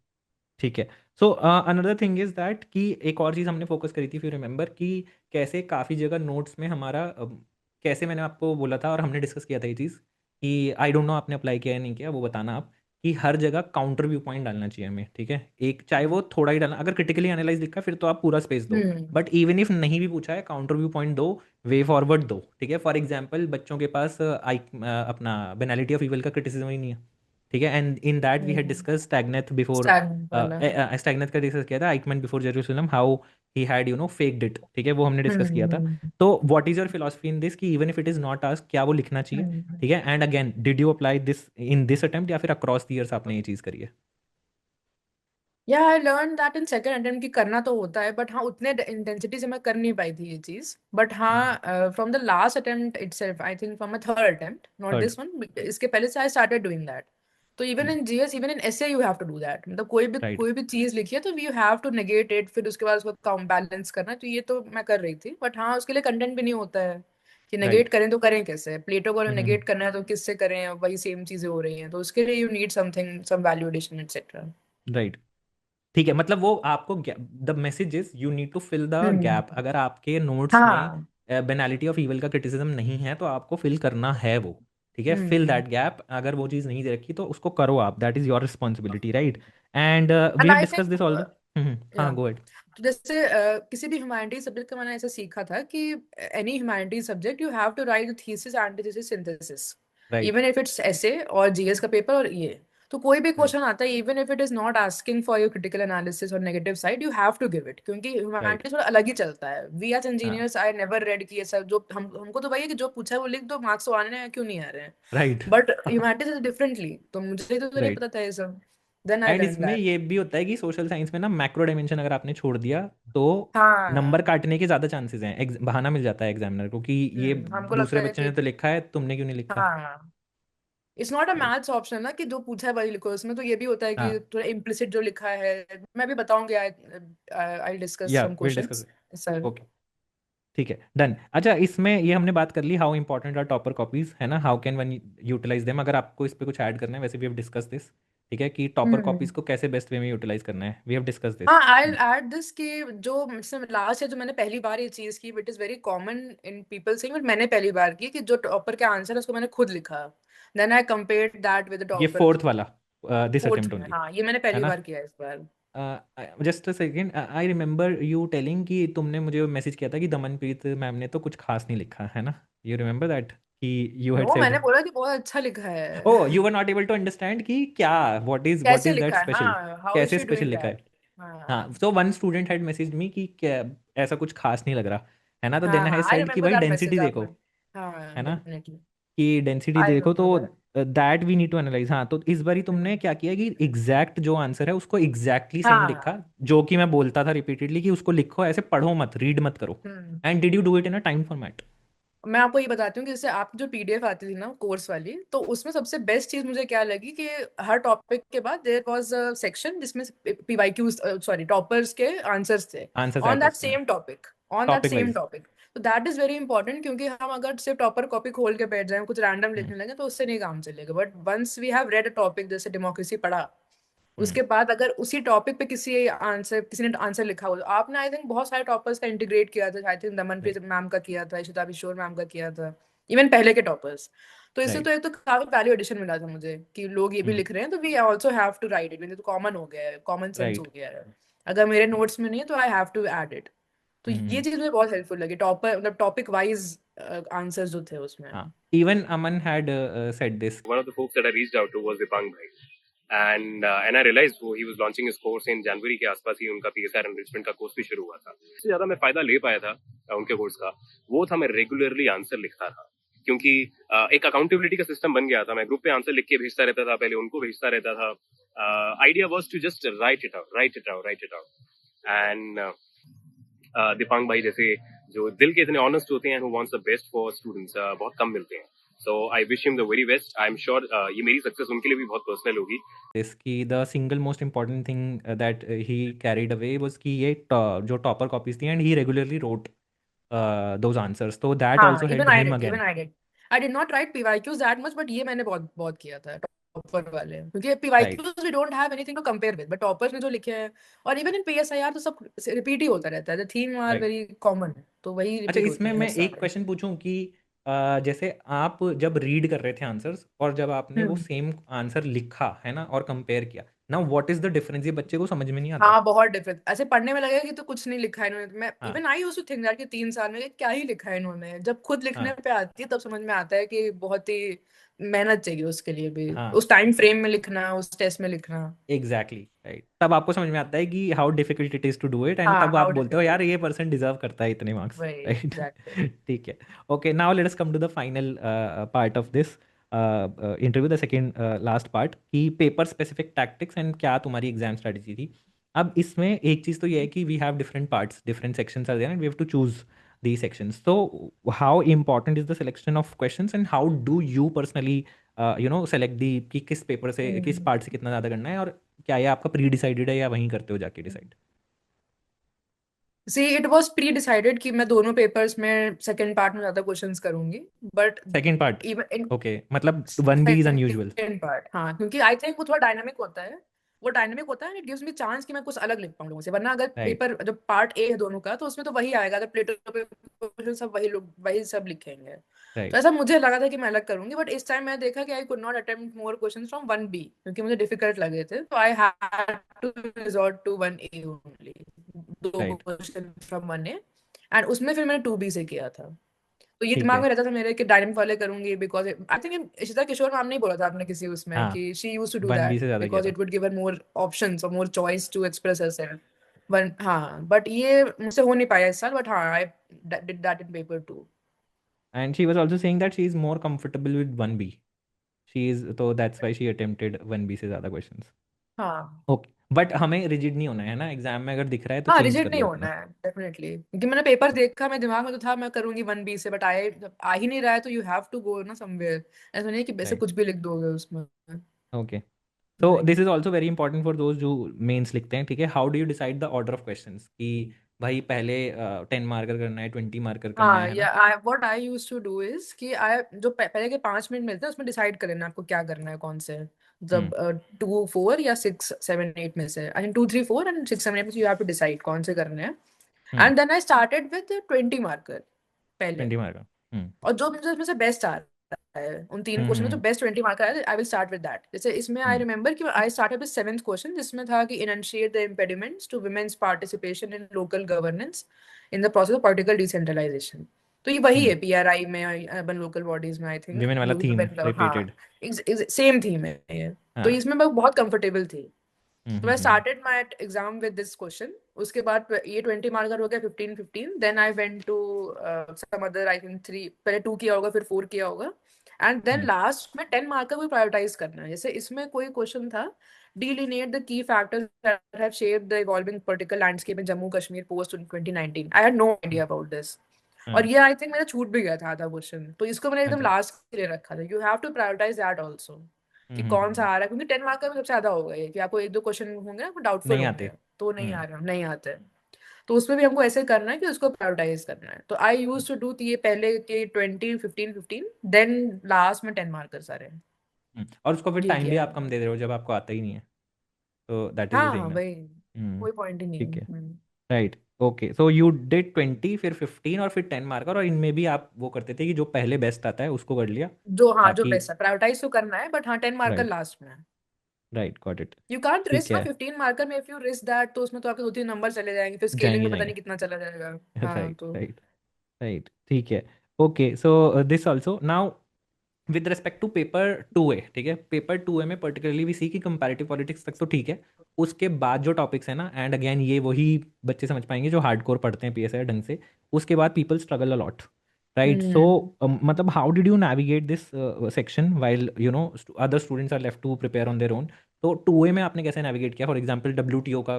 ठीक है। So another thing is that कि एक और चीज़ हमने फोकस करी थी, फिर रिमेंबर कि कैसे काफ़ी जगह नोट्स में हमारा कैसे मैंने आपको बोला था और हमने डिस्कस किया था ये चीज़ कि आई डोंट नो आपने अप्लाई किया या नहीं किया, वो बताना आप, कि हर जगह काउंटर व्यू पॉइंट डालना चाहिए हमें। ठीक है, एक चाहे वो थोड़ा ही डालना, अगर क्रिटिकली एनालाइज लिखा है फिर तो आप पूरा स्पेस दो, हम्म बट इवन इफ नहीं भी पूछा है काउंटर व्यू पॉइंट दो, वे फॉरवर्ड दो। ठीक है, फॉर एग्जाम्पल बच्चों के पास अपना बेनालिटी ऑफ ईवल का क्रिटिसिज्म ही नहीं है। ठीक है, and in that we had discuss Stangneth before, stagnant वाला। स्टैग्नेथ का डिस्कस किया था, Eichmann before Jerusalem, how he had faked it. ठीक है, वो हमने डिस्कस किया था। हम्म तो what is your philosophy in this कि even if it is not asked, क्या वो लिखना चाहिए? हम्म ठीक है, and again did you apply this in this attempt या फिर अक्रॉस द ईयर्स आपने ये चीज़ करी है? या I learn that in second attempt कि करना तो होता है, बट हाँ उतने इंटेंसिटी से मैं कर नहीं पाई थी ये चीज। बट हाँ from the last attempt itself, I think from a third attempt, not third. This one, इसके पहले से आई स्टार्टेड डूइंग दैट। तो even in GS, even in SA you have to do that, मतलब राइट, कोई भी चीज लिखी है तो you have to negate it, फिर उसके बाद उसको काउंट बैलेंस करना है। तो ये तो मैं कर रही थी, बट हाँ उसके लिए कंटेंट भी नहीं होता है कि नेगेट राइट। करें तो करें कैसे? प्लेटो को हम्म, नेगेट करना है तो किससे करें? वही सेम चीजें हो रही हैं, तो उसके लिए you need something, some value addition etcetera. Right. ठीक है, मतलब वो आपको the message is you need to fill the hmm gap. अगर आपके नोट्स में हाँ बेनालिटी ऑफ ईवल का क्रिटिसिज्म नहीं है तो आपको फिल करना है वो। ठीक है, फिल हम्म दैट गैप। अगर वो चीज़ नहीं दे रखी तो उसको करो आप, that is your responsibility, right? And we and have I discuss this think all the. या, हाँ, गो एट। तो जैसे किसी भी ह्यूमैनिटीज सब्जेक्ट का मैंने ऐसा सीखा था कि any humanities subject you have to write thesis, antithesis, synthesis, right, even if it's ऐसे और जीएस का पेपर और ये, तो कोई भी राइट, क्वेश्चन आता है, even if it is not asking for your critical analysis और negative side, you have to give it, क्योंकि राइट। ह्यूमैनिटीज थोड़ा अलग ही चलता है। वी एज हाँ, इंजीनियर्स आई नेवर रेड कि ये सब जो हमको तो भाई है कि जो पूछा है वो लिख दो, मार्क्स तो आने हैं, क्यों नहीं आ रहे हैं? Right. But humanities is differently, तो मुझे तो नहीं राइट। पता था ये सब, देन आई एंड लर्न इसमें दैट। ये भी होता है कि सोशल साइंस में ना मैक्रो डायमेंशन अगर आपने छोड़ दिया तो नंबर हाँ काटने के ज़्यादा चांसेस हैं, बहाना मिल जाता है एग्जामिनर को कि ये हमको लगता दूसरे है बच्चे कि ने तो लिखा है, तुमने क्यों नहीं लिखा? हाँ, it's not a right. Maths option ना कि जो पूछा है वही लिखो। इसमें तो ये भी होता है कि हाँ, थोड़ा इम्प्लिसिट जो लिखा है, मैं भी बताऊंगी, आई आई डिस्कस या some will discuss. Questions sir. Okay, ठीक है, डन। अच्छा, इसमें ये हमने बात कर ली how important are topper copies, है ना, how can one utilize them. अगर आपको इस पे कुछ ऐड करना है, वैसे वी हैव डिस्कस दिस। ठीक है, कि टॉपर कॉपीज हम्म को कैसे बेस्ट वे में यूटिलाइज करना है, वी हैव डिस्कस दिस। हाँ, आई ऐड दिस कि जो मुझसे लास्ट है, जो मैंने पहली बार ये चीज की, it is very common in people saying, but मैंने पहली बार की कि जो टॉपर के आंसर है उसको मैंने खुद लिखा, then I compared that with the ये टॉपर। फोर्थ वाला, दिस फोर्थ अटेम्प्ट में ओनली, हाँ, ये मैंने है पहली ना? बार किया इस बार। Just a second, I remember you telling कि तुमने मुझे मैसेज किया था कि दमनप्रीत मैम ने तो कुछ खास नहीं लिखा, है ना? यू रिमेंबर दैट कि यू हैड नो, सेड, मैंने बोला कि बहुत अच्छा लिखा है। Oh you were not able to understand कि क्या, व्हाट कैसे इज दैट लिखा है, स्पेशल, हाँ, हाउ इज कैसे शी स्पेशल डूइंग लिखा है? दैट? हाँ हाँ, so one student had message me कि क्या ऐसा कुछ खास नहीं लग रहा, है ना? तो देन हाँ आई हाँ, आई सेड कि रिमेम्बर भाई दैट डेंसिटी मैसेज देखो, आपने। हाँ है ना, डेफिनेटली, कि डेंसिटी आई देखो तो remember that. That we need to analyse. हाँ, तो इस बारी तुमने क्या किया कि एग्जैक्ट जो आंसर है उसको एग्जैक्टली सेम लिखा, हाँ जो कि मैं बोलता था रिपीटेडली कि उसको लिखो, ऐसे पढ़ो मत, रीड मत करो। Hmm and did you do it in a time format? मैं आपको ये बताती हूँ कि जैसे आपकी जो पीडीएफ आती थी ना कोर्स वाली, तो उसमें सबसे बेस्ट चीज मुझे क्या लगी कि हर टॉपिक के बाद देयर वाज अ सेक्शन जिसमें पीवाईक्यू, सॉरी, टॉपर्स के आंसर्स थे आंसर्स ऑन ऐड कर दैट सकते हैं, same topic, on that topic same wise. Topic. तो दैट इज वेरी इंपॉर्टेंट, क्योंकि हम अगर सिर्फ टॉपर कॉपी खोल के बैठ जाएं, कुछ रैंडम हम्म, लिखने लगे, तो उससे नहीं काम चलेगा। But once we have read a topic, जैसे डेमोक्रेसी पढ़ा, हम्म, उसके बाद अगर उसी टॉपिक पे किसी ने आंसर लिखा हो, तो आपने आई थिंक बहुत सारे टॉपर्स का इंटीग्रेट किया था, I think Damanpreet right, ma'am का किया था, इशिता किशोर मैम का किया था, इवन पहले के टॉपर्स। तो इससे तो राइट। एक तो काफी वैल्यू एडिशन मिला था मुझे कि लोग ये भी हम्म, लिख रहे हैं, तो we also have to write it, तो कॉमन हो गया है, कॉमन सेंस हो राइट। गया है। अगर मेरे नोट्स में नहीं है तो I have to add it. तो ये हम्म, चीज मुझे बहुत हेल्पफुल लगी, टॉपर मतलब टॉपिक वाइज आंसर्स जो थे उसमें। हाँ, even Aman had said this. One of the folks that I reached out to was Dipang Bhai. And I realized वो he was launching his course in January के आसपास ही उनका PSR enrichment का कोर्स भी शुरू हुआ था। इससे ज्यादा मैं फायदा ले पाया था उनके कोर्स का, वो था मैं रेगुलरली आंसर लिखता था, क्योंकि एक अकाउंटेबिलिटी का सिस्टम बन गया था। मैं ग्रुप पे आंसर लिख के भेजता रहता था, पहले उनको भेजता रहता था। Idea was to just write it out and Deepang भाई जैसे जो दिल के इतने ऑनेस्ट होते हैं, who wants the best for students, बहुत कम मिलते हैं। So I wish him the very best. I'm sure ये मेरी सक्सेस उनके लिए भी बहुत पर्सनल होगी. इसकी the single most important thing that he carried away was कि ये जो टॉपर कॉपीज थी and he regularly wrote those answers, तो that also even helped I him did, again. even I did. I did not write PYQs that much, but ये मैंने बहुत बहुत किया था टॉपर वाले, क्योंकि right. PYQs we don't have anything to compare with, but toppers ने जो लिखे हैं, और even in PSIR तो सब रिपीट ही होता रहता है, the theme are right. very common, तो वही अच्छा, रिपीट होते इसमें हैं मैं हर एक साल. क्वेश्चन पूछूं कि जैसे आप जब रीड कर रहे थे आंसर्स और जब आपने वो सेम आंसर लिखा है ना और कंपेयर किया, now what is the difference? ये बच्चे को समझ में नहीं आता. हाँ, बहुत डिफरेंट. ऐसे पढ़ने में लगेगा कि तो कुछ नहीं लिखा है इन्होंने. मैं हाँ. Even I used to think that कि 3 साल में क्या ही लिखा है इन्होंने. जब खुद लिखने हाँ. पे आती है तब समझ में आता है कि बहुत ही मेहनत चाहिए उसके लिए भी, हाँ. उस टाइम फ्रेम में लिखना, उस टेस्ट में लिखना. Exactly right. तब आपको समझ में आता है कि how difficult it is to do it, and हाँ, तब आप हाउ बोलते हो यार डिफिकल्ट. ये पर्सन डिजर्व करता है इतने मार्क्स. वही, राइट. एग्जैक्टली. ठीक है. Okay, now let us come to the final part of this interview, the second last part, कि पेपर स्पेसिफिक टैक्टिक्स एंड क्या तुम्हारी एग्जाम स्ट्रेटजी थी. अब इसमें एक चीज़ तो ये है कि we have different parts, different sections are there and we have to choose these sections. So how important is the selection of questions and how do you personally select the कि किस पेपर से किस पार्ट से कितना ज़्यादा करना है, और क्या ये आपका प्री डिसाइडेड है या वहीं करते हो जाके decide? See it was pre decided कि मैं दोनों पेपर्स में सेकंड पार्ट में ज्यादा क्वेश्चंस करूंगी, but second part. Even in okay, मतलब 1B is unusual. Second part, हाँ, क्योंकि आई थिंक वो थोड़ा डायनामिक होता है. वो डायनामिक होता है, इट गिव्स मी चांस कि मैं कुछ अलग लिख पाऊँ लोगों से. वरना अगर राइट. पेपर जब पार्ट ए है दोनों का, तो उसमें तो वही आएगा. अगर प्लेटो पे क्वेश्चन सब वही लोग वही सब लिखेंगे. तो राइट. ऐसा मुझे लगा था कि मैं अलग करूंगी, बट इस टाइम मैं देखा कि I could not attempt more questions from 1B क्योंकि मुझे डिफिकल्ट लगे थे. तो I had to resort to 1A only, दो right. Question from 1A. And उसमें फिर मैंने 2B से किया था. तो ये ठीक दिमाग है. में रहता था मेरे कि डायनामिक वाले करूंगी, because I think Ishita Kishore ma'am ने ही बोला था आपने किसी उसमें हाँ, कि she used to do 1B that से ज़्यादा किया बिकॉज था. It would give her more options और more choice to express herself. One, हाँ, बट ये मुझसे हो नहीं पाया इस साल. बट हाँ, I did that in paper 2. And she was also saying that she is more comfortable with 1B. She is, so that's why she attempted 1B से ज़्यादा questions. हाँ, ओके, बट हमें रिजिड नहीं होना है ना, एग्जाम में अगर दिख रहा है तो हाँ, चेंज रिजेक्ट कर नहीं लो होना अपना. है डेफिनेटली, क्योंकि मैंने पेपर देखा, मेरे दिमाग में तो था मैं करूंगी 1B से, बट आए जब आ ही नहीं रहा है तो यू हैव टू गो ना समवेयर. ऐसा नहीं है कि ऐसे राइट. कुछ भी लिख दोगे उसमें. ओके, तो वही. This is also very important for those जो मेंस लिखते हैं. ठीक है, how do you decide the order of questions कि भाई पहले 10 मार्कर करना है, 20 मार्कर करना हाँ, है या ना? I what I used to do is कि आई जो पहले के 5 मिनट मिलते हैं उसमें डिसाइड कर लेना आपको क्या करना है, कौन से. हम्म. जब 2 4 या 6 7 8 में से, आई थिंक 2 3 4 एंड 6 7 8 में यू हैव टू डिसाइड कौन से करने हैं. Hmm. And then I started with 20 marker पहले. 20 मार्कर. हम्म. और जो मुझे इसमें से बेस्ट आ रहा है उन 3 क्वेश्चन में, जो हम्म. बेस्ट 20 मार्कर है, I will start with that. जैसे इसमें आई हम्म. रिमेंबर कि I started with 7th question, जिसमें था कि initiate the impediments to women's participation in local governance in the process of political decentralization. तो ये वही है पीआरआई में, अर्बन लोकल बॉडीज में, आई थिंक विमेन वाला थीम हाँ, रिपीटेड. सेम थीम है ये. तो हाँ. इसमें मैं बहुत कंफर्टेबल थी. तो मैं hmm. Started my exam with this question. उसके बाद ये 20 मार्कर हो गया, 15 15. Then I went to some other, I think 3, पहले 2 किया होगा, फिर 4 किया होगा. एंड देन लास्ट में 10 मार्कर को प्रायोरिटाइज करना है. जैसे इसमें कोई क्वेश्चन था, delineate the key factors that have shaped the evolving political landscape in Jammu Kashmir post 2019. I had no idea about this. और हाँ. ये आई थिंक मेरा छूट भी गया था आधा क्वेश्चन, तो इसको मैंने एकदम अच्छा. लास्ट के लिए रखा था. You have to prioritise that also कि कौन सा आ रहा है, क्योंकि 10 मार्कर में सबसे ज्यादा होगा ये कि आपको 1 2 क्वेश्चन होंगे ना डाउटफुल नहीं होंगे, आते. तो नहीं आ हम्म. रहे, नहीं आते. तो उसमें भी हमको ऐसे करना है कि उसको प्रायोरिटाइज करना है. तो आई यूज टू डू ये पहले के 20 15 15, देन लास्ट में 10 मार्कर सारे. और उसको फिर ये टाइम भी किया आप है. कम दे रहे हो जब आपको आता ही नहीं है, तो दैट इज द हाँ, थिंग ना. वही, हम्म. कोई पॉइंट ही नहीं ठीक है. है. Right. Okay, so you did 20, फिर 15 और फिर 10 मार्कर, और इनमें भी आप वो करते थे कि जो पहले बेस्ट आता है उसको कर लिया. जो, हाँ, जो बाकी. बेस्ट है प्रायोरिटाइज तो करना है, बट हाँ 10 मार्कर राइट. लास्ट में. Right, got it. You can't ठीक रिस्क ना है. 15 मार्कर में. इफ यू रिस्क दैट तो उसमें तो आपके 2 3 नंबर चले जाएंगे, फिर स्केलिंग जाएंगे में पता नहीं जाएंगे. कितना चला जाएगा. हाँ, राइट. तो राइट. राइट. ठीक है. Okay, so this also now with respect to paper 2A. ठीक है, पेपर 2A में पर्टिकुलरली भी सी की कंपैरेटिव पॉलिटिक्स तक तो ठीक है. उसके बाद जो टॉपिक्स है ना, एंड अगेन ये वही बच्चे समझ पाएंगे जो हार्डकोर पढ़ते हैं पीएसआई ढंग से. उसके बाद people struggle a lot. Right. So मतलब how did you navigate this section while other students are left to prepare on their own. तो 2A में आपने कैसे नेविगेट किया? फॉर एग्जाम्पल WTO का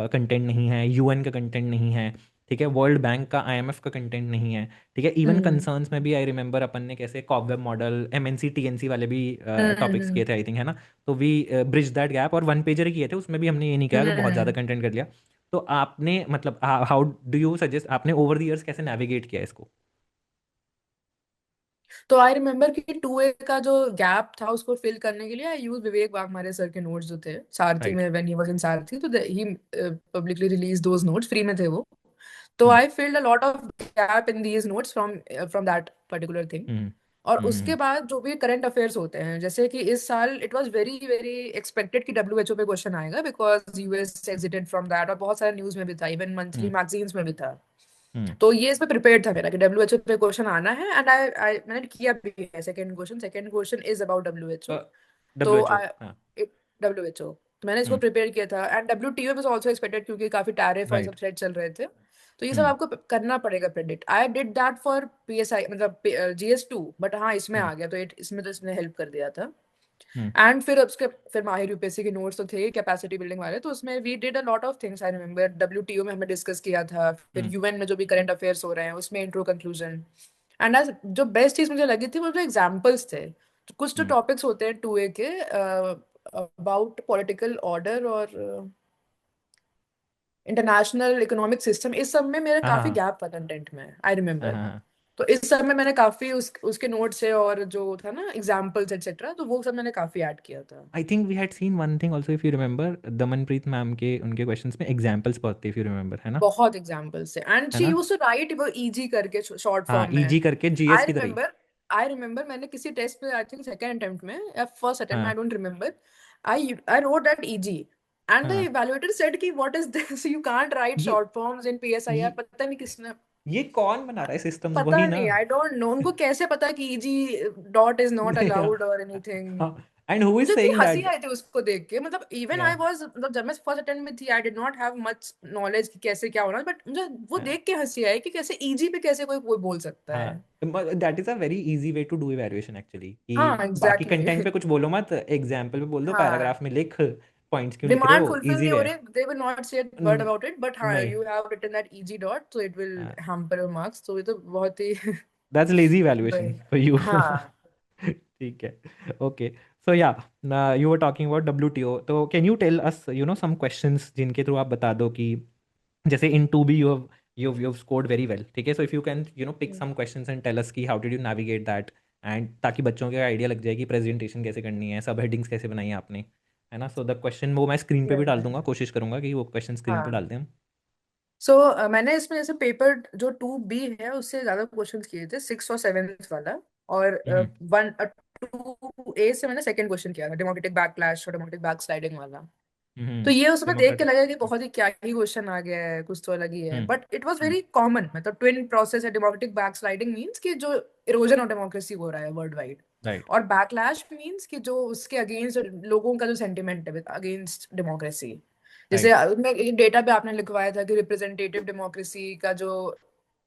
कंटेंट नहीं है, UN का कंटेंट नहीं है, ठीक है, वर्ल्ड बैंक का IMF का कंटेंट नहीं है, ठीक है। इवन हम्म कंसर्न्स में भी आई रिमेंबर अपन ने कैसे कॉबवेब मॉडल, MNC TNC वाले भी टॉपिक्स किए थे आई थिंक, है ना। तो वी ब्रिज दैट गैप, और वन पेजर ही किए थे, उसमें भी हमने ये नहीं किया कि बहुत ज़्यादा हम्म। कंटेंट कर लिया। तो आपने मतलब हाउ डू यू सजेस्ट, आपने ओवर द इयर्स कैसे नेविगेट किया इसको? तो आई रिमेम्बर कि 2A का जो गैप था उसको फिल करने के लिए आई यूज विवेक वाघमारे सर के नोट्स जो थे सारथी राइट। में, when he was in Sarthi, तो he publicly release those notes, free में थे वो। तो hmm I filled a lot of gap in these notes from that particular thing. Hmm और हम्म उसके बाद जो भी करंट अफेयर्स होते हैं, जैसे कि इस साल it was very very expected कि WHO पे क्वेश्चन आएगा, because US exerted from that, और बहुत सारे न्यूज में भी था, इवन मंथली हम्म मैगजीन्स में भी था। हम्म तो ये इस पे प्रिपेयर्ड था मेरा कि WHO पे क्वेश्चन आना है, एंड आई मैंने किया भी है। Second question is about WHO। तो WHO, आई हाँ। WHO, तो मैंने इसको प्रिपेयर किया था, and WTO was also expected क्योंकि काफी टैरिफ और सब राइट। थ्रेड चल रहे थे। तो ये सब हम्म आपको करना पड़ेगा predict. I did that for PSI, मतलब GS2, बट हाँ इसमें हम्म आ गया, तो इसमें तो इसने हेल्प कर दिया था। हम्म एंड फिर माहिर यूपीएससी के नोट्स तो थे कैपेसिटी बिल्डिंग वाले, तो उसमें we did a lot of things. I remember WTO में हमने डिस्कस किया था, फिर हम्म UN में जो भी करंट अफेयर्स हो रहे हैं उसमें इंट्रो कंक्लूजन। एंड आज जो बेस्ट चीज मुझे लगी थी वो जो एग्जाम्पल्स थे। तो कुछ तो हम्म टॉपिक्स होते हैं 2A के अबाउट पॉलिटिकल ऑर्डर और इंटरनेशनल इकोनॉमिक सिस्टम, इस सब में मेरा हाँ हाँ काफी हाँ गैप था कंटेंट में, आई हाँ रिमेम्बर। हाँ तो इस सब में मैंने काफी उसके नोट्स से और जो था ना एग्जाम्पल्स एक्सेट्रा, तो वो सब मैंने काफी ऐड किया था। I think we had seen one thing also, if you remember, Damanpreet ma'am के उनके क्वेश्चंस में एग्जाम्पल्स बहुत थे, इफ यू रिमेंबर, है ना। बहुत एग्जाम्पल्स है, एंड है शी ना। यूज्ड टू राइट वो EG करके शॉर्ट हाँ, फॉर्म में। EG करके GS आई की तरह ही। रिमेम्बर आई रिमेम्बर मैंने किसी टेस्ट पे, आई थिंक सेकंड अटेम्प्ट में या फर्स्ट अटेम्प्ट में, आई हाँ don't remember, I wrote that EG, and the हाँ। इवैल्यूएटर सेड कि what is this, you can't right ये शॉर्ट फॉर्म्स इन PSIR। ये पता नहीं किसने, ये कौन बना रहा है सिस्टम्स, पता वही ना। नहीं, आई डोंट नो उनको कैसे पता कि EG dot is not allowed और एनीथिंग। हाँ, एंड हु इज मुझे इतनी सेइंग हंसी दैट। आई थी उसको देख के, मतलब इवन या आई वाज, मतलब जब मैं फर्स्ट अटेम्प्ट में थी आई did not have much knowledge कि कैसे क्या होना, बट मुझे वो देख के हंसी आई कि कैसे EG पे कैसे कोई कोई बोल सकता है। हाँ, that is a very easy way to do evaluation actually, हाँ कि बाकी एग्जैक्टली कंटेंट पे कुछ बोलो मत, एग्जाम्पल पे बोल दो, हाँ, पैराग्राफ में लिख, पॉइंट्स क्यों लिख रहे डिमांड हो, फुलफिल इजी नहीं वे हो है। रही, they will not say word न- अबाउट इट, बट हाँ नहीं। You have written that EG dot, so it will hamper your marks, तो ये तो बहुत ही दैट्स लेजी इवैल्यूएशन वही। For you. हाँ ठीक है। ओके। सो या, you were talking about WTO, तो can you tell us some questions जिनके थ्रू आप बता दो कि जैसे इन 2B you've scored very well, ठीक है। So if you can pick some questions and tell us कि how did you navigate that, and ताकि बच्चों को आइडिया लग जाए कि प्रेजेंटेशन कैसे करनी है, सब हेडिंग्स कैसे बनाई है आपने, है ना। सो द क्वेश्चन वो मैं स्क्रीन पे भी डाल दूंगा, कोशिश करूंगा कि वो क्वेश्चन स्क्रीन पे हाँ। डाल दें हम। सो मैंने इसमें जैसे पेपर जो 2B है उससे ज्यादा क्वेश्चंस किए थे, 6 और 7 वाला, और हम्म 2A से मैंने सेकंड क्वेश्चन किया था, डेमोक्रेटिक बैकलैश और डेमोक्रेटिक बैक स्लाइडिंग वाला। तो हम्म ये उसमें देख के डेमोक्रेटिक। लगा कि बहुत ही क्या ही क्वेश्चन आ गया है, कुछ तो अलग ही है, hmm but it was hmm very common. मतलब ट्विन प्रोसेस है, डेमोक्रेटिक बैक स्लाइडिंग मीन्स कि जो इरोजन ऑफ डेमोक्रेसी हो रहा है वर्ल्ड वाइड, राइट और बैकलैश मीन्स कि जो उसके अगेंस्ट लोगों का जो सेंटिमेंट है अगेंस्ट डेमोक्रेसी। जैसे राइट। उसमें डेटा पे आपने लिखवाया था कि रिप्रेजेंटेटिव डेमोक्रेसी का जो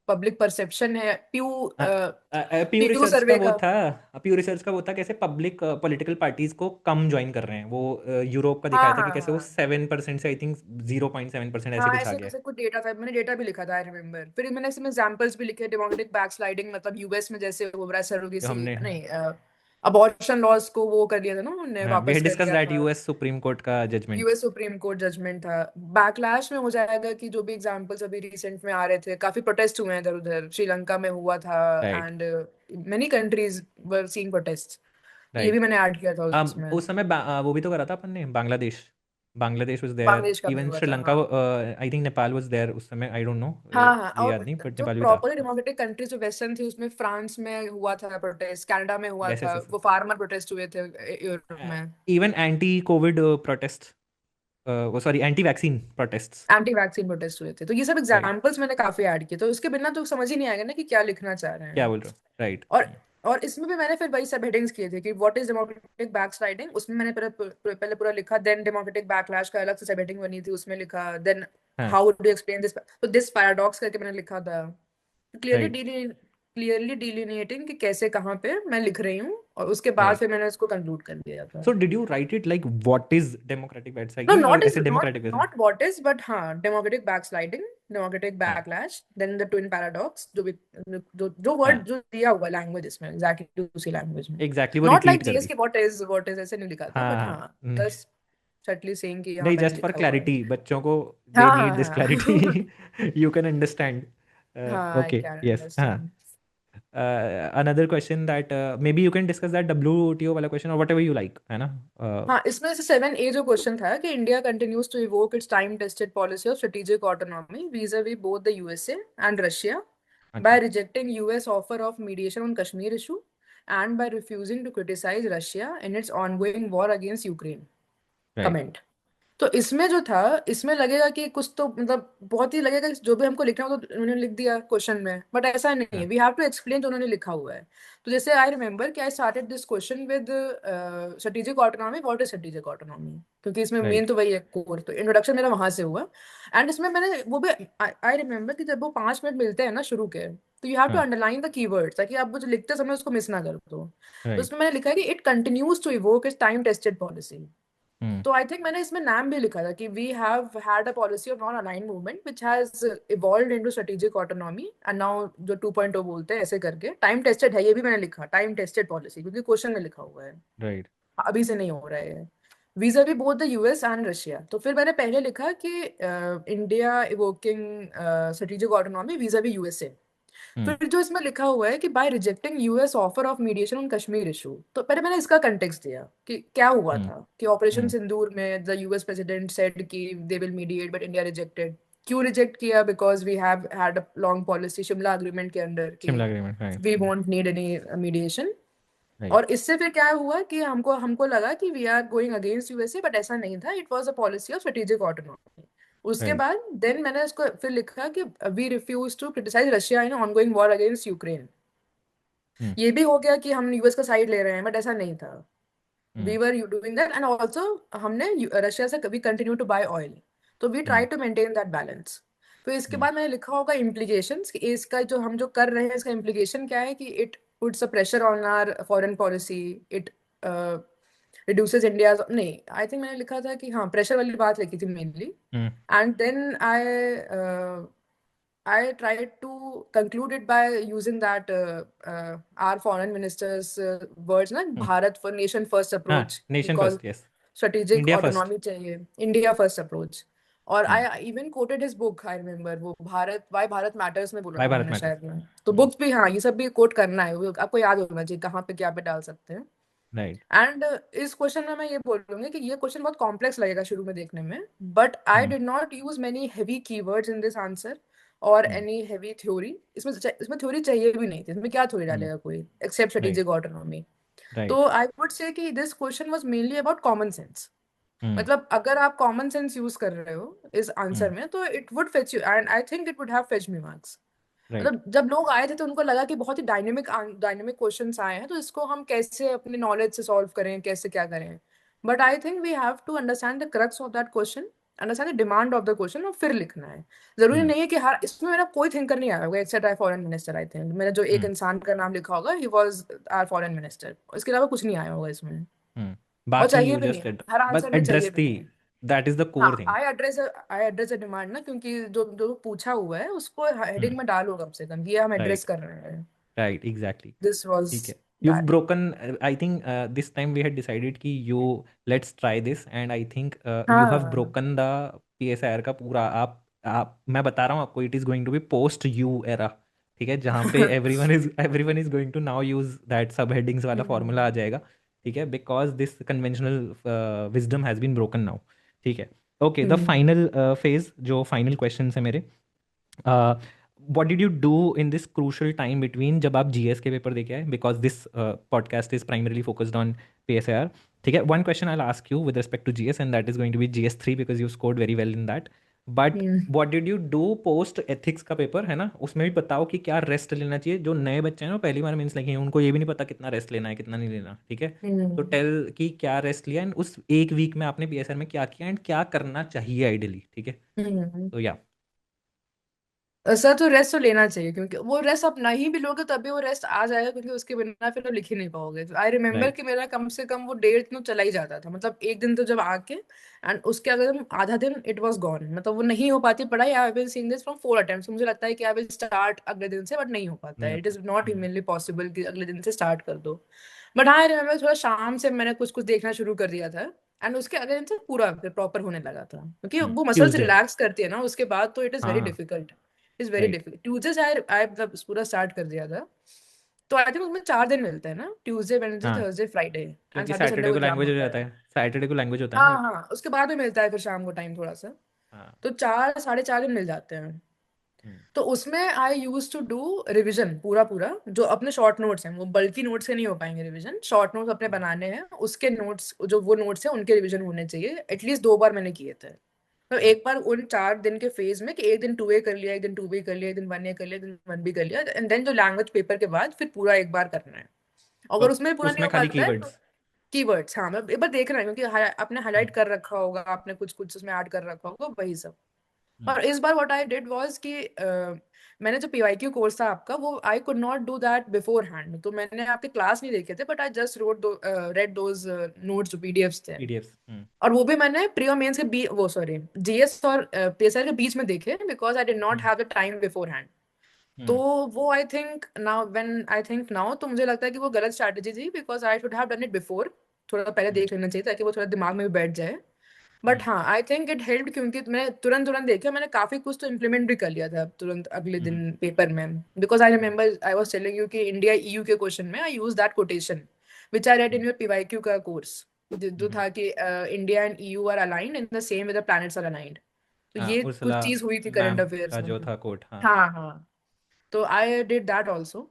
पब्लिक परसेप्शन है, प्यू प्यू रिसर्च का सर्वे वो का। था। प्यू रिसर्च का वो था कैसे पब्लिक पॉलिटिकल पार्टीज को कम ज्वाइन कर रहे हैं वो। यूरोप का हाँ दिखाया था कि हाँ कैसे वो हाँ 7% से आई थिंक 0.7% ऐसे हाँ, कुछ आ ऐसे गया है। कैसे कुछ डेटा था, मैंने डेटा भी लिखा था, आई रिमेम्बर। फिर मैंने इसमें एग्जांपल्स भी लिखे, डेमोक्रेटिक बैक स्लाइडिंग मतलब US में जैसे हो रहा है, जो सरोगेसी हमने, नहीं, अबॉर्शन लॉज को वो कर दिया था ना उन्होंने, हाँ, वी वापस हैड कर डिस्कस लिया दैट था। US सुप्रीम कोर्ट का judgment. US supreme court judgment था। बैकलैश में हो जाएगा कि जो भी एग्जांपल्स अभी रिसेंट में आ रहे थे, काफी प्रोटेस्ट हुए हैं इधर उधर, श्रीलंका में हुआ था, right and many countries were seeing protest, तो ये भी राइट। मैंने ऐड किया था उसमें। उस समय वो भी तो करा था अपन ने, बांग्लादेश। बांग्लादेश वाज देयर, बांग्लादेश का भी इवन हुआ था, श्रीलंका, हाँ। I think Nepal was there उस समय, आई डोंट नो, हाँ हाँ, ये याद और नहीं, बट जो नेपाल भी था। प्रॉपरली डेमोक्रेटिक कंट्रीज जो वेस्टर्न थी उसमें फ्रांस में हुआ था प्रोटेस्ट, कनाडा में हुआ यस यस था, यस। वो फार्मर प्रोटेस्ट हुए थे यूरोप में। इवन एंटी कोविड प्रोटेस्ट, वो sorry anti vaccine protests. Anti vaccine protest हुए थे, तो ये सब राइट। एग्जांपल्स मैंने काफी ऐड किए, तो उसके बिना तो समझ ही नहीं आएगा ना कि क्या लिखना चाह रहे क्या हैं। बोल रहे हो, राइट। और और इसमें भी मैंने फिर वही सब हेडिंग्स किए थे कि व्हाट इज डेमोक्रेटिक बैकस्लाइडिंग, उसमें मैंने पहले पूरा लिखा, देन डेमोक्रेटिक बैकलैश का अलग से सब हेडिंग बनी थी, उसमें लिखा, देन हाँ हाउ डू एक्सप्लेन दिस, तो दिस पैराडॉक्स करके मैंने लिखा था, राइट। क्लियरली डिलिनेटिंग कि कैसे कहाँ पे मैं लिख रही हूँ, और उसके बाद राइट। फिर मैंने उसको कंक्लूड कर दिया था। So did you write it like what is democratic no, backsliding, और नॉट इज ऐसे नॉट डेमोक्रेटिक कैसे? नॉट व्हाट इज, बट हाँ डेमोक्रेटिक बैकस्लाइडिंग democratic हाँ backlash, then the twin paradox, जो हाँ word जो दिया हुआ लैंग्वेज इसमें exactly उसी लैंग्वेज में, एग्जैक्टली वो not like रिपीट कर GS दी के what is ऐसे नहीं लिखा था, हाँ but हाँ हाँ just subtly saying कि यहाँ नहीं मैंने जस्ट फॉर लिखा हुआ है। क्लैरिटी बच्चों को दे हाँ नीड दिस हाँ क्लैरिटी यू कैन अंडरस्टैंड हाँ I ओके can यस हाँ understand. another question that maybe you can discuss that WTO वाला question or whatever you like है ना हाँ, इसमें से 7A जो क्वेश्चन था कि India continues to evoke its time tested policy of strategic autonomy vis-a-vis both the USA and Russia by अच्छा rejecting US offer of mediation on Kashmir issue and by refusing to criticize Russia in its ongoing war against Ukraine. Right Comment. तो इसमें जो था, इसमें लगेगा कि कुछ तो मतलब बहुत ही लगेगा कि जो भी हमको लिखना हो तो उन्होंने लिख दिया क्वेश्चन में, बट ऐसा नहीं है. हाँ वी हैव टू एक्सप्लेन जो उन्होंने लिखा हुआ है. तो जैसे आई रिमेम्बर कि I started this question with strategic autonomy, what is strategic autonomy, क्योंकि इसमें मेन राइट तो वही है कोर. तो इंट्रोडक्शन मेरा वहां से हुआ. एंड इसमें मैंने वो भी आई रिमेम्बर कि जब वो 5 मिनट मिलते हैं ना शुरू के, तो यू हैव टू हाँ अंडरलाइन द कीवर्ड्स ताकि आप वो जो लिखते समय उसको मिस ना कर दो. तो राइट उसमें मैंने लिखा है कि it continues to evoke its time tested policy. Hmm तो आई थिंक मैंने इसमें नाम भी लिखा था कि we have had a policy of non aligned movement which has evolved into strategic autonomy and now जो 2.0 बोलते हैं ऐसे करके टाइम टेस्टेड है. ये भी मैंने लिखा टाइम टेस्टेड पॉलिसी क्योंकि क्वेश्चन में लिखा हुआ है, राइट अभी से नहीं हो रहा है. vis-a-vis both the US and Russia. तो फिर मैंने पहले लिखा कि India evoking strategic autonomy vis-a-vis USA. Hmm फिर जो इसमें लिखा हुआ है कि by rejecting US offer of mediation on Kashmir issue, तो पहले मैंने इसका कंटेक्स्ट दिया कि क्या हुआ हम्म था कि ऑपरेशन हम्म सिंदूर में द यूएस प्रेसिडेंट सेड कि they will mediate but India rejected. क्यों रिजेक्ट किया? Because we have had a long policy Shimla agreement के अंडर कि Shimla agreement right we won't need any mediation. Right और इससे फिर क्या हुआ कि हमको हमको लगा कि we are going against USA, but ऐसा नहीं था. It was a policy of strategic autonomy. उसके राइट बाद देन मैंने इसको फिर लिखा कि we refuse to criticise Russia in ongoing war against Ukraine. Hmm ये भी हो गया कि हम यूएस का साइड ले रहे हैं, बट ऐसा नहीं था. We hmm were doing that and also हमने रशिया से कभी कंटिन्यू टू बाय ऑयल. तो we try hmm to maintain that balance. फिर इसके हम्म बाद मैंने लिखा होगा इम्प्लीकेशंस कि इसका जो हम जो कर रहे हैं इसका इम्प्लीकेशन क्या है कि it puts a pressure on our foreign policy. It reduces India. नहीं, आई थिंक मैंने लिखा था कि हाँ प्रेशर वाली बात लिखी थी mainly. Hmm and then I tried to conclude it by using that our foreign minister's words ना, हम्म भारत for nation first हाँ approach, nation because first yes strategic India first autonomy चाहिए, India first approach. और हम्म I even quoted his book, I remember, वो भारत why भारत matters में बोला बाय था भारत मैंने मैटर्स शायद में. तो बुक्स भी हाँ ये सब भी कोट करना है, वो आपको याद होना चाहिए कहाँ पे क्या पे डाल सकते हैं. राइट एंड इस क्वेश्चन में मैं ये बोलूंगी कि ये क्वेश्चन बहुत कॉम्प्लेक्स लगेगा शुरू में देखने में, but I hmm did not use many heavy keywords in this answer और हम्म एनी हेवी थ्योरी. इसमें थ्योरी चाहिए भी नहीं थी. इसमें क्या थ्योरी हम्म डालेगा कोई एक्सेप्ट राइट स्ट्रेटेजिक ऑटोनॉमी. तो राइट आई वुड से कि this question was mainly about common sense. Hmm मतलब अगर आप कॉमन सेंस यूज कर रहे हो इस आंसर हम्म में तो it would fetch you and I think it would have fetch me marks. Right मतलब जब लोग आए थे तो उनको लगा कि बहुत ही डायनेमिक क्वेश्चंस आए हैं, तो इसको हम कैसे अपने नॉलेज से सॉल्व करें, कैसे क्या करें. But I think we have to understand the crux of that question, understand the demand of the question और फिर लिखना है. जरूरी हम्म नहीं है कि हर इसमें मेरा कोई थिंकर नहीं आया होगा except our foreign minister. I think मेरा जो एक हम्म इंसान का नाम लिखा होगा ही वाज आर फॉरेन मिनिस्टर. इसके अलावा कुछ नहीं आया होगा इसमें. और बाकी चाहिए यू भी नहीं जस्ट है, हर बस आंसर में चाहिए एड्रेस भी दी नहीं. दैट इज द कोर हाँ thing I address a demand ना, क्योंकि जो जो पूछा हुआ है उसको हेडिंग में डालो कम से कम, ये हम एड्रेस राइट कर रहे हैं. राइट एग्जैक्टली दिस वाज ठीक है you've that. broken I think this time we had decided कि you let's try this and I think you have हाँ. broken the PSIR का पूरा आप मैं बता रहा हूँ आपको it is going to be post you era ठीक है जहाँ पे everyone is going to now use that subheadings वाला formula आ जाएगा ठीक है because this conventional wisdom has been broken now ठीक है okay the final phase जो final questions है मेरे what did you do in this crucial time between जब आप GS के पेपर देके आए because this podcast is primarily focused on PSIR ठीक है one question I'll ask you with respect to GS and that is going to be GS3 because you scored very well in that but what did you do post ethics का पेपर है ना उसमें भी बताओ कि क्या रेस्ट लेना चाहिए जो नए बच्चे हैं ना पहली बार मेंस लिखे हैं उनको ये भी नहीं पता कितना रेस्ट लेना है कितना नहीं लेना ठीक है तो टेल कि क्या रेस्ट लिया एंड उस एक वीक में आपने PSIR में क्या किया एंड क्या करना चाहिए आइडियली ठीक है तो या सर तो रेस्ट तो लेना चाहिए, क्योंकि वो रेस्ट आप नहीं भी लोगे तभी वो रेस्ट आ जाएगा, क्योंकि उसके बिना फिर आप लिख ही नहीं पाओगे। I remember right. कि मेरा कम से कम वो 1.5 दिन तो चला ही जाता था, मतलब एक दिन तो जब आके एंड उसके अगर आधा दिन इट वाज गॉन, मतलब वो नहीं हो पाती पढ़ाई। I will seeing this from 4 attempts. मुझे लगता है कि आई विल स्टार्ट अगले दिन से, बट नहीं हो पाता नहीं है। इट होता। इज नॉट ह्यूमनली पॉसिबल कि अगले दिन से स्टार्ट कर दो। बट हाँ, आई रिमेम्बर थोड़ा शाम से मैंने कुछ कुछ देखना शुरू कर दिया था, एंड उसके अगले दिन से पूरा फिर प्रॉपर होने लगा था, क्योंकि वो मसल्स ट्यूसडे। रिलैक्स करती है ना उसके बाद, तो इट इज वेरी हाँ। Difficult. Is very right. Difficult. Tuesday से आई मतलब पूरा स्टार्ट कर दिया था। तो आई थिंक उसमें 4 दिन मिलते हैं ना, ट्यूसडे वेडनेसडे हाँ, थर्सडे फ्राइडे, एंड क्योंकि सैटरडे संडे सैटरडे को को एग्जाम लैंग्वेज हो होता जाता है। है, सैटरडे को लैंग्वेज होता है ना हाँ फिर। हाँ, उसके बाद में मिलता है फिर शाम को टाइम थोड़ा सा। हाँ। तो 4 साढ़े 4 दिन मिल जाते हैं। हम्म, तो उसमें आई यूज टू डू रिविजन पूरा पूरा, जो अपने शॉर्ट नोट्स हैं, वो बल्कि नोट्स से नहीं हो पाएंगे रिविजन, शॉर्ट नोट्स अपने बनाने हैं, उसके नोट्स जो वो नोट्स हैं उनके रिविजन होने चाहिए। एटलीस्ट 2 बार मैंने किए थे। तो हम्म, एक बार उन 4 दिन के फेज में कि एक दिन 2A कर लिया, एक दिन 2B कर लिया, एक दिन 1A कर लिया, एक दिन 1B कर लिया, एंड देन जो लैंग्वेज पेपर के बाद फिर पूरा एक बार करना है। अगर और उसमें पूरा नहीं उसमें हो खाली पाता है, कीवर्ड्स। कीवर्ड्स, हाँ मैं एक बार देखना है, क्योंकि आपने हम्म, हाईलाइट कर रखा होगा, आपने कुछ कुछ उसमें ऐड कर रखा होगा, वही सब। हम्म, और इस बार व्हाट आई डिड वाज कि मैंने जो PYQ कोर्स था आपका, वो आई could not do that before hand, तो मैंने आपके क्लास नहीं देखे थे, but I just road red those notes जो PDFs थे। पीडीएफ्स। और वो भी मैंने प्री और मेंस के वो सॉरी GS और PSR के बीच में देखे, because I did not have the time before hand. तो हम्म, वो I think now when I think now, तो मुझे लगता है कि वो गलत स्ट्रैटेजी थी, because I should have done it before. थोड़ा पहले हम्म, देख लेना चाहिए ताकि वो थोड़ा दिमाग में भी बैठ जाए। बट हम्म, हाँ, आई थिंक इट हेल्प, क्योंकि मैंने तुरंत तुरंत देखा, मैंने काफी कुछ तो इम्प्लीमेंट भी कर लिया था तुरंत अगले हम्म, दिन पेपर में। Because I remember I was telling you कि इंडिया EU के क्वेश्चन में I use that quotation which I read in your PYQ का कोर्स, जो हम्म, था कि India and EU are aligned in the same way the planets are aligned. तो हाँ, ये कुछ उर्सुला चीज हुई थी करंट मैम अफेयर्स का में। जो था कोट। हाँ। हाँ हाँ। तो आई डिड दैट ऑल्सो।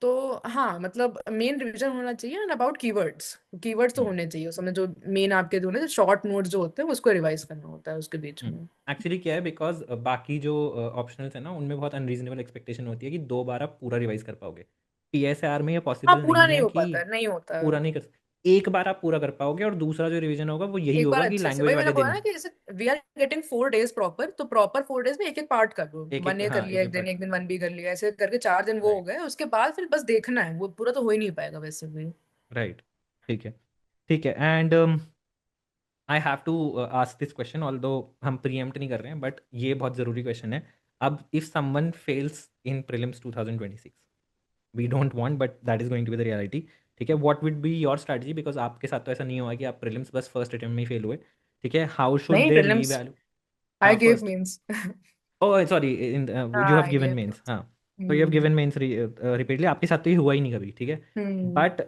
तो हाँ, मतलब मेन रिवीजन होना चाहिए, एंड अबाउट कीवर्ड्स, कीवर्ड्स तो होने चाहिए उसमें, जो मेन आपके जो ना शॉर्ट नोट्स जो होते हैं उसको रिवाइज करना होता है उसके बीच में। एक्चुअली क्या है, बिकॉज बाकी जो ऑप्शनल्स है ना उनमें बहुत अनरीजनेबल एक्सपेक्टेशन होती है कि 2 बार आप पूरा रिवाइज कर पाओगे। पीएसआर में ये हाँ, पॉसिबल पूरा नहीं नहीं है हो कि पाता है, नहीं होता है। पूरा नहीं कर। एक बार आप पूरा कर पाओगे, और दूसरा जो रिवीजन होगा वो यही एक बार होगा कि अच्छे से, लैंग्वेज वही मैंने वाले बोला दिन ना कि जैसे we are getting 4 days proper, तो प्रॉपर 4 days में एक एक पार्ट कर लो, एक एक, 1A कर हाँ, लिया एक एक एक दिन, पार्ट। एक दिन 1B कर लिया, ऐसे करके 4 दिन वो हो राइट। गए। उसके बाद फिर बस देखना है, वो पूरा तो हो ही नहीं पाएगा वैसे भी। राइट। ठीक है। ठीक है। And I have to ask this question, although हम प्रीएम्प्ट नहीं कर रहे हैं, बट ये बहुत ज़रूरी क्वेश्चन है। अब if someone fails in prelims 2026, we don't want, but that is going to be the reality. ठीक है, what would be your strategy, because आपके साथ तो ऐसा नहीं हुआ कि आप प्रीलिम्स बस फर्स्ट अटेम्प्ट में ही फेल हुए। ठीक है, हाउ शुड नहीं, दे प्रीलिम्स रीवैल्यू। आई हाँ, give first. Means. Oh sorry, in you हाँ, have I given give mains. Means. हाँ। तो you have given mains repeatedly, आपके साथ तो ये हुआ ही नहीं कभी। ठीक है। हम्म। बट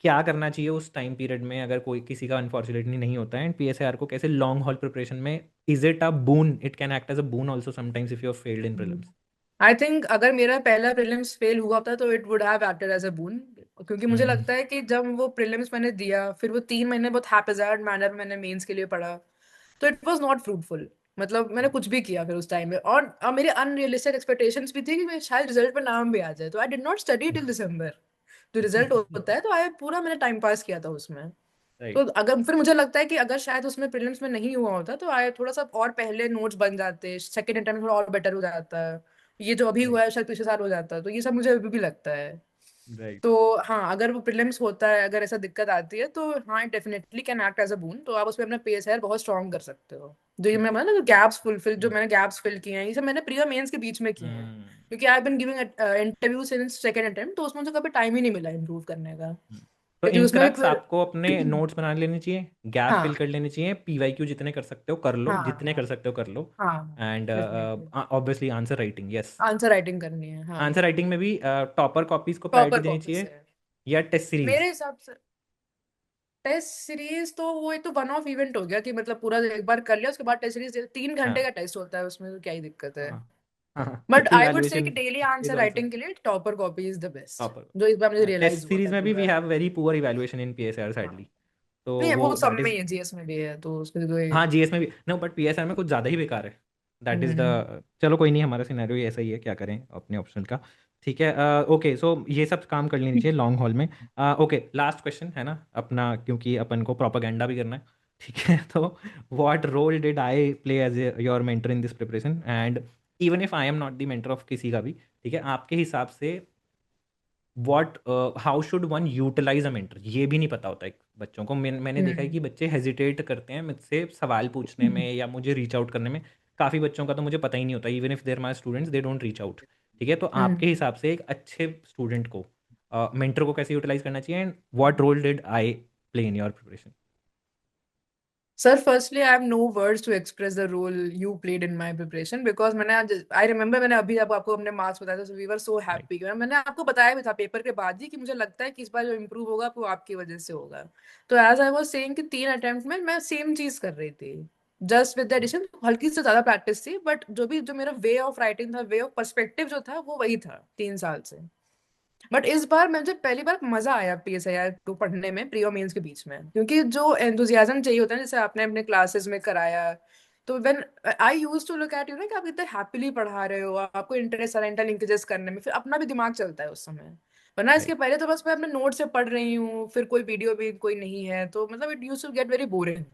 क्या करना चाहिए उस टाइम पीरियड में अगर कोई किसी का अनफॉर्चुनेटली नहीं होता है, एंड पीएसआर को कैसे लॉन्ग हॉल प्रिपरेशन में, is it a boon, it can act as a boon also sometimes if you have failed in prelims. I think अगर मेरा पहला प्रीलिम्स फेल हुआ था तो it would have acted as a boon, क्योंकि मुझे हम्म। लगता है कि जब वो प्रीलिम्स मैंने दिया, फिर वो 3 महीने बहुत हैपेजार्ड मैनर में मैंने मेंस के लिए पढ़ा, तो इट वाज नॉट फ्रूटफुल। मतलब मैंने कुछ भी किया फिर उस टाइम में, और मेरी अनरियलिस्टिक एक्सपेक्टेशंस भी थी कि मैं शायद रिजल्ट पे नाम भी आ जाए, तो आई डिड नॉट स्टडी टिल दिसंबर। जो रिजल्ट होता है, तो आई पूरा मैंने टाइम पास किया था उसमें। तो राइट। अगर फिर मुझे लगता है कि अगर शायद उसमें प्रीलिम्स में नहीं हुआ होता, तो आए थोड़ा सा और पहले नोट्स बन जाते, सेकंड अटेम्प्ट थोड़ा और बेटर हो जाता है। ये जो अभी हुआ राइट। है शायद पिछले साल हो जाता, तो ये सब मुझे अभी भी लगता है। राइट। तो हाँ, अगर वो प्रीलिम्स होता है, अगर ऐसा दिक्कत आती है, तो हाँ, definitely can act as a boon. तो आप उसमें अपना PSR बहुत स्ट्रॉन्ग कर सकते हो। जो ये मैं मतलब जो गैप्स फुलफिल, जो मैंने गैप्स फिल किए हैं, ये सब मैंने प्री और मेंस के बीच में किए हैं, हम्म। क्योंकि I been giving interview since second attempt, तो उसमें मुझे कभी टाइम ही नहीं मिला इम्प्रूव करने का, हम्म। तो क्योंकि इन उसमें भी क्रक्स आपको अपने नोट्स बना लेने चाहिए, गैप फिल हाँ कर लेने चाहिए, पीवाईक्यू जितने कर सकते हो कर लो, हाँ जितने कर हाँ सकते हो कर लो। हाँ, and definitely obviously answer writing, yes. Answer writing करनी है, हाँ। आंसर राइटिंग में भी टॉपर कॉपीज को प्रायोरिटी प्रॉपर देनी कॉपी चाहिए, से या टेस्ट सीरीज। मेरे हिसाब से टेस्ट सीरीज तो वो एक तो वन ऑफ इवेंट हो गया, कि मतलब पूरा एक बार कर लिया, उसके बाद टेस्ट सीरीज 3 घंटे हाँ। का टेस्ट होता है उसमें, तो क्या ही दिक्कत है। हाँ। हाँ। बट आई वुड से कि evaluation daily is answer also writing के लिए topper copy is the best, topper. जो इस बार मुझे रियलाइज टेस्ट हुआ था सीरीज में भी वी पूरा। Have very poor evaluation in PSR हाँ, सैडली। तो नहीं वो वो सब दैट में इज। ही है, GS में भी है, तो उसके लिए कोई। हाँ, जीएस में भी नो, बट पीएसआर में कुछ ज़्यादा ही बेकार है। That is hmm. द, चलो कोई नहीं, हमारा सिनेरियो ऐसा ही है, क्या करें अपने ऑप्शनल का। ठीक है। ओके, सो ये सब काम कर लेनी चाहिए लॉन्ग हॉल में। ओके, लास्ट क्वेश्चन है ना अपना, क्योंकि अपन को प्रोपागेंडा भी करना है। ठीक है। तो what role did I play as your mentor in this preparation, and even if I am not the mentor of किसी का भी, ठीक है, आपके हिसाब से what how should one utilise a mentor, ये भी नहीं पता होता है बच्चों को। मैंने देखा है कि बच्चे हेजिटेट करते हैं मुझसे सवाल पूछने में या मुझे रीच आउट करने में। काफ़ी बच्चों का तो मुझे पता ही नहीं होता, even if there my students they don't reach out. ठीक है, तो आपके हिसाब से एक अच्छे स्टूडेंट को मेंटर को कैसे यूटिलाइज करना चाहिए, and what role did I play in your preparation? Sir, firstly, I have no words to express the role you played in my preparation because मैंने आज I remember मैंने अभी जब आपको अपने मार्क्स बताया था, so we were so right. happy। मैंने आपको बताया भी था पेपर के बाद ही कि मुझे लगता है कि इस बार जो इम्प्रूव होगा वो आपकी वजह से होगा। तो एज आई वाज सेइंग कि 3 अटेम्प्ट में मैं सेम चीज कर रही थी, जस्ट विद द एडिशन हल्की से ज्यादा प्रैक्टिस थी, बट जो मेरा वे ऑफ राइटिंग था, वे ऑफ पर्सपेक्टिव जो था वो वही था 3 साल से। बट इस बार मुझे पहली बार मजा आया PSIR 2 पढ़ने में प्री और मेंस के बीच में, क्योंकि जो एंथुजियाज्म चाहिए होता है जैसे आपने अपने क्लासेस में कराया, तो when I use to look at you ना कि आप इतने हैप्पीली पढ़ा रहे हो, आपको इंटरेस्ट आ रहा है इंटरलिंकेजेस करने में, फिर अपना भी दिमाग चलता है उस समय। वरना इसके राइट। पहले तो बस मैं अपने नोट से पढ़ रही हूँ, फिर कोई वीडियो भी कोई नहीं है, तो मतलब it use to get very boring.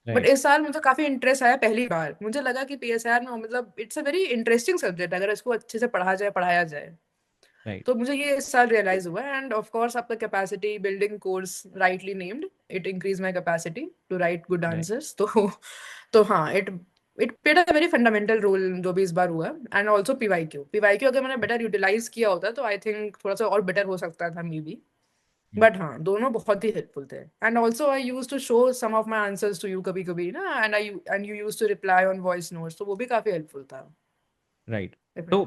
But right. इस साल मुझे काफी इंटरेस्ट आया, पहली बार मुझे लगा कि PSIR में मतलब it's a very interesting subject अगर इसको अच्छे से पढ़ा जाए पढ़ाया जाए। राइट। तो मुझे ये इस साल रियलाइज हुआ, एंड ऑफ कोर्स आपका capacity building course rightly named, it increase my capacity to write good right. Answers. तो हाँ, it it played a very fundamental role जो भी इस बार हुआ। एंड ऑल्सो पीवाईक्यू अगर मैंने बेटर यूटिलाइज किया होता तो आई थिंक थोड़ा सा और बेटर हो सकता था मे बी। बट हाँ, दोनों बहुत ही हेल्पफुल थे। And also I use to show some of my answers to you कभी कभी ना, and you use to reply on voice notes, तो वो भी काफी हेल्पफुल था। राइट। तो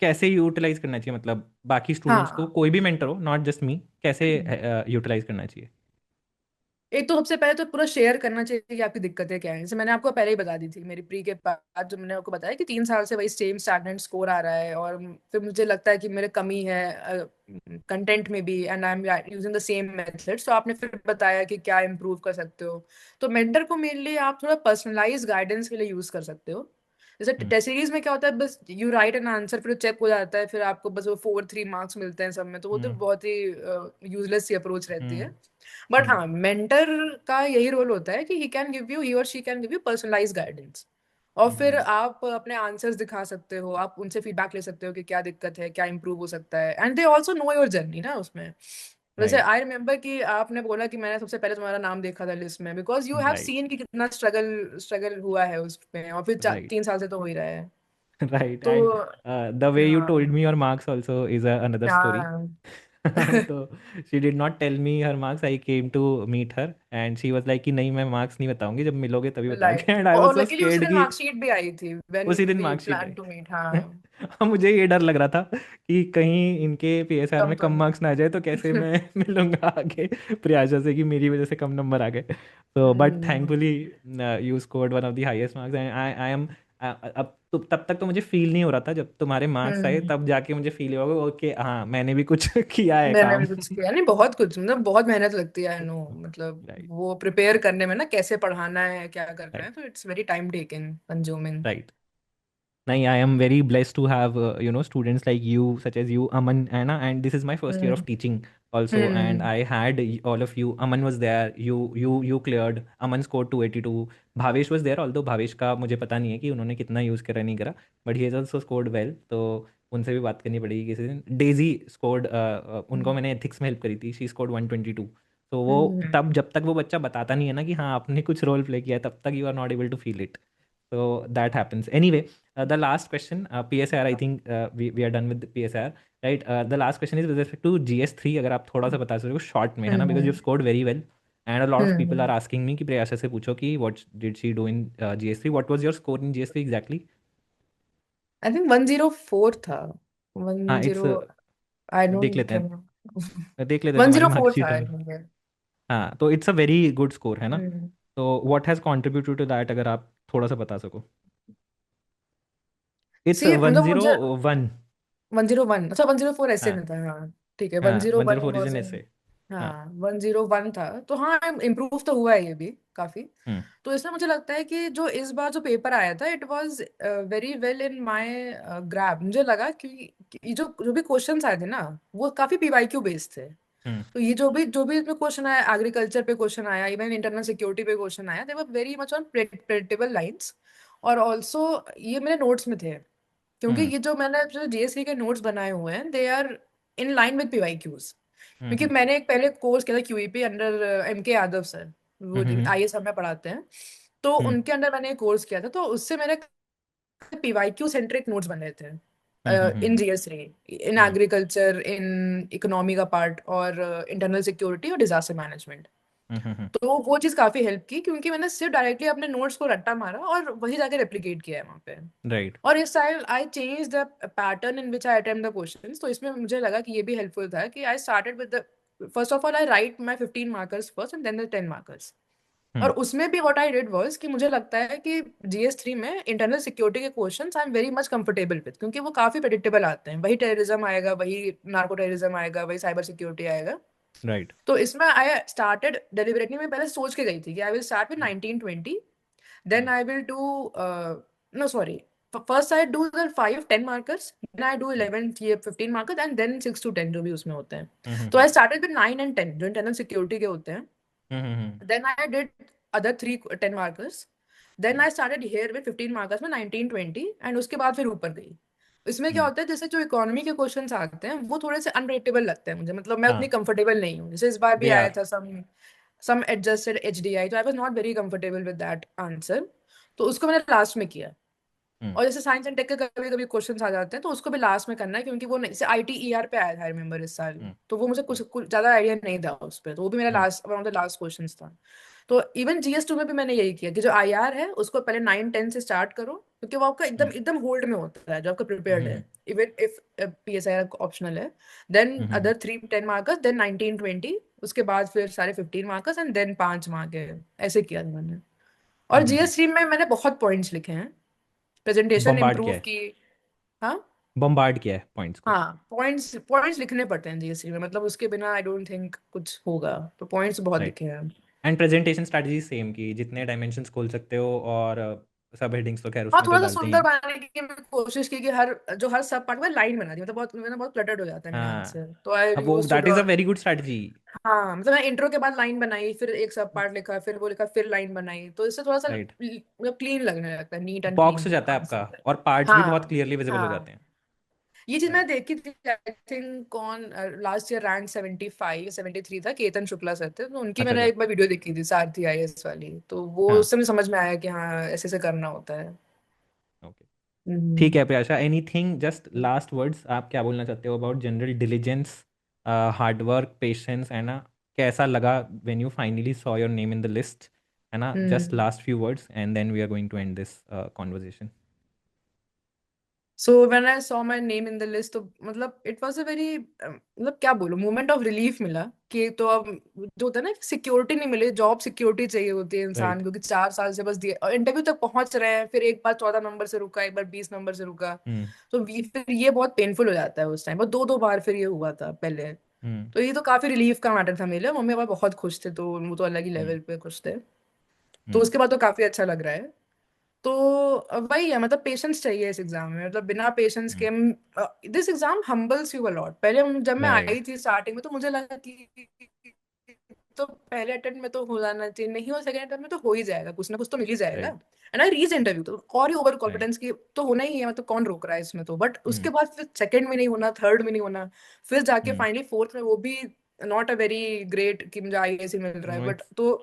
कैसे यूटिलाइज करना चाहिए, मतलब बाकी स्टूडेंट्स को, हाँ। कोई भी मेंटर हो, नॉट जस्ट मी, कैसे यूटिलाइज करना चाहिए? एक तो सबसे पहले तो पूरा शेयर करना चाहिए कि आपकी दिक्कतें क्या हैं, जैसे मैंने आपको पहले ही बता दी थी मेरी प्री के बाद, जो मैंने आपको बताया कि 3 साल से वही सेम स्टैंडर्ड स्कोर आ रहा है, और फिर मुझे लगता है कि मेरे कमी है कंटेंट में भी, and I am using the same methods. तो आपने फिर बताया कि क्या इम्प्रूव कर सकते हो। तो मेंटर को मेनली आप थोड़ा पर्सनलाइज गाइडेंस के लिए यूज कर सकते हो। जैसे हम्म। टेस्ट सीरीज में क्या होता है, बस यू राइट एन आंसर फिर चेक हो जाता है, फिर आपको बस वो 4-3 मार्क्स मिलते हैं सब में, तो वो तो हम्म। बहुत ही यूजलेस सी अप्रोच रहती हम्म। है। बट हम्म। हाँ, मेंटर का यही रोल होता है कि ही और she can give you personalise guidance, और फिर हम्म। आप अपने आंसर्स दिखा सकते हो, आप उनसे फीडबैक ले सकते हो कि क्या दिक्कत है, क्या इंप्रूव हो सकता है, and they also know your journey ना उसमें। वैसे राइट। आई रिमेम्बर कि आपने बोला कि मैंने सबसे पहले तुम्हारा नाम देखा था लिस्ट में, because you have right. Seen कि कितना स्ट्रगल स्ट्रगल हुआ है उसमें, और फिर राइट। 3 साल से तो हो ही रहा है। राइट। तो एंड द वे यू हाँ। Told me your marks also is another story. हाँ। तो she did not tell me her marks, I came to meet her and she was like कि नहीं, मैं मार्क्स नहीं बताऊंगी, जब मिलोगे तभी बताओगे। लाइक एंड आई वाज और सो लकीली उसी स्केर्ड दिन कि मार्कशीट भी आई थी व्हेन उसी दिन वी मार्कशीट प्लान आई। To meet. हाँ। अब मुझे ये डर लग रहा था कि कहीं इनके PSR कम में तो कम मार्क्स ना आ जाए, तो कैसे नहीं। मैं मिलूंगा आगे प्रियाशा से कि मेरी वजह से कम नंबर आ गए। तो but hmm. Thankfully you scored one of the highest marks, and I I am अब तो तब तक तो मुझे फील नहीं हो रहा था, जब तुम्हारे मार्क्स आए हम्म। तब जाके मुझे फील होगा ओके हाँ मैंने भी कुछ किया है मैंने काम। भी कुछ किया नहीं, बहुत कुछ मतलब बहुत मेहनत लगती है, आई नो, मतलब राइट। वो प्रिपेयर करने में ना, कैसे पढ़ाना है क्या करना है, राइट। तो it's very time taking consuming. Right. नहीं, I am very blessed to have students like you, such as you, Aman, Anna, and this is my first year of hmm. teaching also, and hmm. I had all of you. Aman was there. You cleared. Aman scored 282. Bhavesh was there, although Bhavesh का मुझे पता नहीं है कि उन्होंने कितना यूज़ करा नहीं करा, but he has also scored well. तो उनसे भी बात करनी पड़ेगी किसी दिन। डेजी स्कोर्ड, उनको मैंने एथिक्स में हेल्प करी थी, शी स्कोर्ड 122। तो वो हम्म। तब, जब तक वो बच्चा बताता नहीं है ना कि हाँ आपने कुछ रोल प्ले किया है, तब तक you are not able to feel it. So that happens. Anyway, the last question, PSR, I think we are done with the PSR, right? The last question is with respect to GS3, अगर आप थोड़ा सा बता सकते हो शॉर्ट में, है ना, because hmm. you've scored very well and a lot of people are hmm. asking me कि प्रयासा से पूछो कि what did she do in GS3? What was your score in GS3 exactly? I think 104 था। वन हाँ, इट्स, जीरो आई देख डोंट लेते हैं, रिमेम्बर। देख लेते हैं वन तुम्हारी जीरो फोर मार्कशीट था आई में। थिंक। हाँ, तो it's a very good score, है ना? हम्म। तो what has contributed to that, अगर आप थोड़ा सा बता सको? इट्स सी वन मतलब जीरो मुझे वन 101, अच्छा 104 ऐसे हाँ। में था, हाँ। ठीक है, वन हाँ, zero one one zero four is was an ऐसे। हाँ। हाँ 101 था, तो हाँ इम्प्रूव तो हुआ है ये भी काफी। हम्म। तो इसमें मुझे लगता है कि जो इस बार जो पेपर आया था it was very well in my grab, मुझे लगा कि ये जो जो भी क्वेश्चंस आए थे ना वो काफी PYQ बेस्ड थे। हम्म। तो ये जो भी इसमें क्वेश्चन आया, एग्रीकल्चर पे क्वेश्चन आया, इवन इंटरनल सिक्योरिटी पे क्वेश्चन आया, they were very much on predictable lines. और ऑल्सो ये मेरे नोट्स में थे, क्योंकि हम्म ये जो मैंने जो जीएससी के नोट्स बनाए हुए हैं they are in line with PYQs. क्योंकि हम्म मैंने एक पहले कोर्स किया था QEP under MK Yadav sir, वो हम्म आईएएस हमें पढ़ाते हैं, तो हम्म उनके अंडर मैंने एक कोर्स किया था, तो उससे मेरे पीवाईक्यू सेंट्रिक नोट्स बने थे इन जीएस3, इन हम्म एग्रीकल्चर, इन इकोनॉमी का पार्ट, और इंटरनल सिक्योरिटी और डिजास्टर मैनेजमेंट। हम्म तो वो चीज़ काफी हेल्प की, क्योंकि मैंने सिर्फ डायरेक्टली अपने नोट्स को रट्टा मारा और वही जाके रेप्लिकेट किया है वहाँ पे। राइट और इस time I change the pattern in which I attempt the questions. तो इसमें मुझे लगा कि ये भी हेल्पफुल था कि I started with the first of all I write my 15 markers first and then the 10 markers. और हम्म उसमें भी व्हाट आई डिड वाज कि मुझे लगता है कि जीएस3 में इंटरनल सिक्योरिटी के questions I am very much comfortable with, क्योंकि वो काफी प्रेडिक्टेबल आते हैं। वही टेररिज्म आएगा, वही नार्को टेररिज्म आएगा, वही साइबर सिक्योरिटी आएगा। राइट तो इसमें आई स्टार्टेड डेलिबरेटली, मैं पहले सोच के गई थी कि I will start with 1920, then I will do no sorry, first I do the 5 10 markers, then I do 11 ये 15 markers, and then 6 to 10 जो भी उसमें होते हैं। तो I started with 9 and 10 जो internal security के होते हैं, then I did other 3 10 markers, then I started here with 15 markers में 19 20, and उसके बाद फिर ऊपर गई। इसमें क्या होता है, जैसे जो इकोनॉमी के क्वेश्चंस आते हैं वो थोड़े से अनप्रेडिक्टेबल लगते हैं मुझे, मतलब मैं उतनी हाँ कंफर्टेबल नहीं हूँ। जैसे इस बार भी दे आया आर था some adjusted HDI, तो I was not very comfortable with that answer, तो उसको मैंने लास्ट में किया। और जैसे साइंस एंड टेक के कभी कभी क्वेश्चंस आ जाते हैं तो उसको भी लास्ट में करना है, क्योंकि वो जैसे ITER पे आया था, आई रिमेम्बर इस साल, तो वो मुझे कुछ ज्यादा आइडिया नहीं था उस पर, तो वो भी मेरा last one of the last questions था। तो इवन GS2 में भी मैंने यही किया कि जो IR है उसको पहले 9 10 से स्टार्ट करो, क्योंकि वो आपका एकदम एकदम होल्ड में होता है जो आपका प्रिपेयर्ड है, इवन इफ PSI ऑप्शनल है। देन अदर 3 10 मार्कर्स, देन 19 20, उसके बाद फिर सारे 15 मार्कर्स, एंड देन 5 मार्क है। ऐसे किया था मैंने। और GS3 में मैंने बहुत पॉइंट्स लिखे हैं, प्रेजेंटेशन बम्बार्ड किया इम्प्रूव है की। हाँ, बम्बार्ड किया है पॉइंट्स को हाँ, पॉइंट्स पॉइंट्स लिखने पड़ते हैं GS3 में, मतलब उसके बिना आई डोंट थिंक कुछ होगा, तो पॉइंट्स बहुत राइट लिखे हैं। एंड प्रेजेंटेशन स्ट्रैटेजी सेम की जितने डायमेंशंस खोल सकते हो और सब हेडिंग्स तो खैर हाँ, उसमें तो थोड़ा सा डालते ही सुंदर हैं। बनाने की मैं कोशिश की कि हर सब पार्ट में लाइन बना दी, मतलब बहुत मैंने बहुत क्लटर्ड हो जाता है मेरे हाथ हाँ से, तो आई अब वो used to that is draw. A very good strategy. हाँ, मतलब मैं इंट्रो के बाद लाइन बनाई, फिर एक सब पार्ट लिखा, फिर वो लिखा, फिर लाइन बनाई, तो इससे थोड़ा सा राइट मतलब क्लीन लगने लगता है, नीट एंड बॉक्स क्लीन हो जाता है आपका आंसर। और पार्ट्स भी बहुत हाँ, क्लियरली विजिबल हो जाते हाँ, हैं। ये चीज राइट मैंने देखी थी, आई थिंक कौन लास्ट ईयर रैंक 75 73 था, केतन शुक्ला सर थे, तो उनकी अच्छा मैंने अच्छा एक बार वीडियो देखी थी सारथी IAS वाली, तो वो हाँ उससे मुझे समझ में आया कि हाँ ऐसे ऐसे करना होता है। ओके ठीक हम्म। है Priyasha anything just last words आप क्या बोलना चाहते हो about general diligence hard work patience है ना कैसा लगा when you finally saw your name in the list है ना just hmm. Last few words and then we are going to end this conversation. So when I saw my name in the list, तो मतलब इट वाज अ वेरी, मतलब क्या बोलूं, मोमेंट ऑफ रिलीफ मिला कि तो अब जो होता है ना, सिक्योरिटी नहीं मिली, जॉब सिक्योरिटी चाहिए होती है इंसान राइट को, कि 4 साल से बस दिए और इंटरव्यू तक पहुंच रहे हैं, फिर एक बार 14 नंबर से रुका, एक बार 20 नंबर से रुका, हम्म तो फिर ये बहुत पेनफुल हो जाता है उस टाइम, और दो दो बार फिर ये हुआ था पहले। हम्म तो ये तो काफी रिलीफ का मैटर था मेरे लिए, मम्मी पापा बहुत खुश थे, तो वो तो अलग ही हम्म लेवल पे खुश थे। तो हम्म उसके बाद तो काफी अच्छा लग रहा है। तो वही है, मतलब पेशेंस चाहिए इस एग्जाम में, मतलब बिना पेशेंस के दिस एग्जाम हम्बल्स यू अलॉट। पहले जब मैं राइट आई थी स्टार्टिंग में तो मुझे लगा कि तो पहले अटेम्प्ट में तो हो जाना चाहिए, नहीं हो सेकंड अटेम्प्ट में तो हो ही जाएगा, कुछ ना कुछ तो मिल ही जाएगा। Right and I reach interview, तो और ही ओवर राइट कॉन्फिडेंस की तो होना ही है, मतलब कौन रोक रहा है इसमें, तो बट उसके बाद फिर सेकंड में नहीं होना, थर्ड में नहीं होना, फिर जाके फाइनली फोर्थ में, वो भी नॉट अ वेरी ग्रेट कि मुझे IAS मिल रहा है, नो बट इट्स तो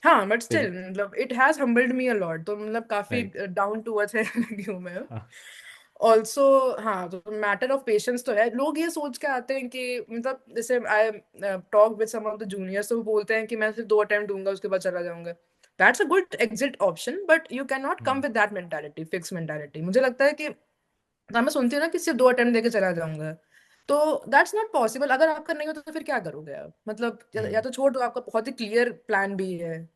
हाँ, बट फिर स्टिल मतलब it has humbled me a lot, तो मतलब काफी राइट डाउन टू अर्थ लगी हूँ मैं। हाँ ऑल्सो हाँ, तो मैटर ऑफ पेशेंस तो है। लोग ये सोच के आते हैं कि मतलब जैसे I talk with some of the juniors, तो वो बोलते हैं कि मैं सिर्फ 2 अटेम्प्ट दूंगा उसके बाद चला जाऊंगा। That's a good exit option, but you can not come hmm with that mentality, fix mentality. मुझे लगता है कि जब मैं सुनती हूँ ना कि सिर्फ 2 अटेम्प्ट देके चला जाऊंगा, तो दैट्स नॉट पॉसिबल। अगर आपका नहीं होता तो फिर क्या करोगे आप, मतलब या हम्म तो छोड़ दो, आपका बहुत ही क्लियर प्लान भी है,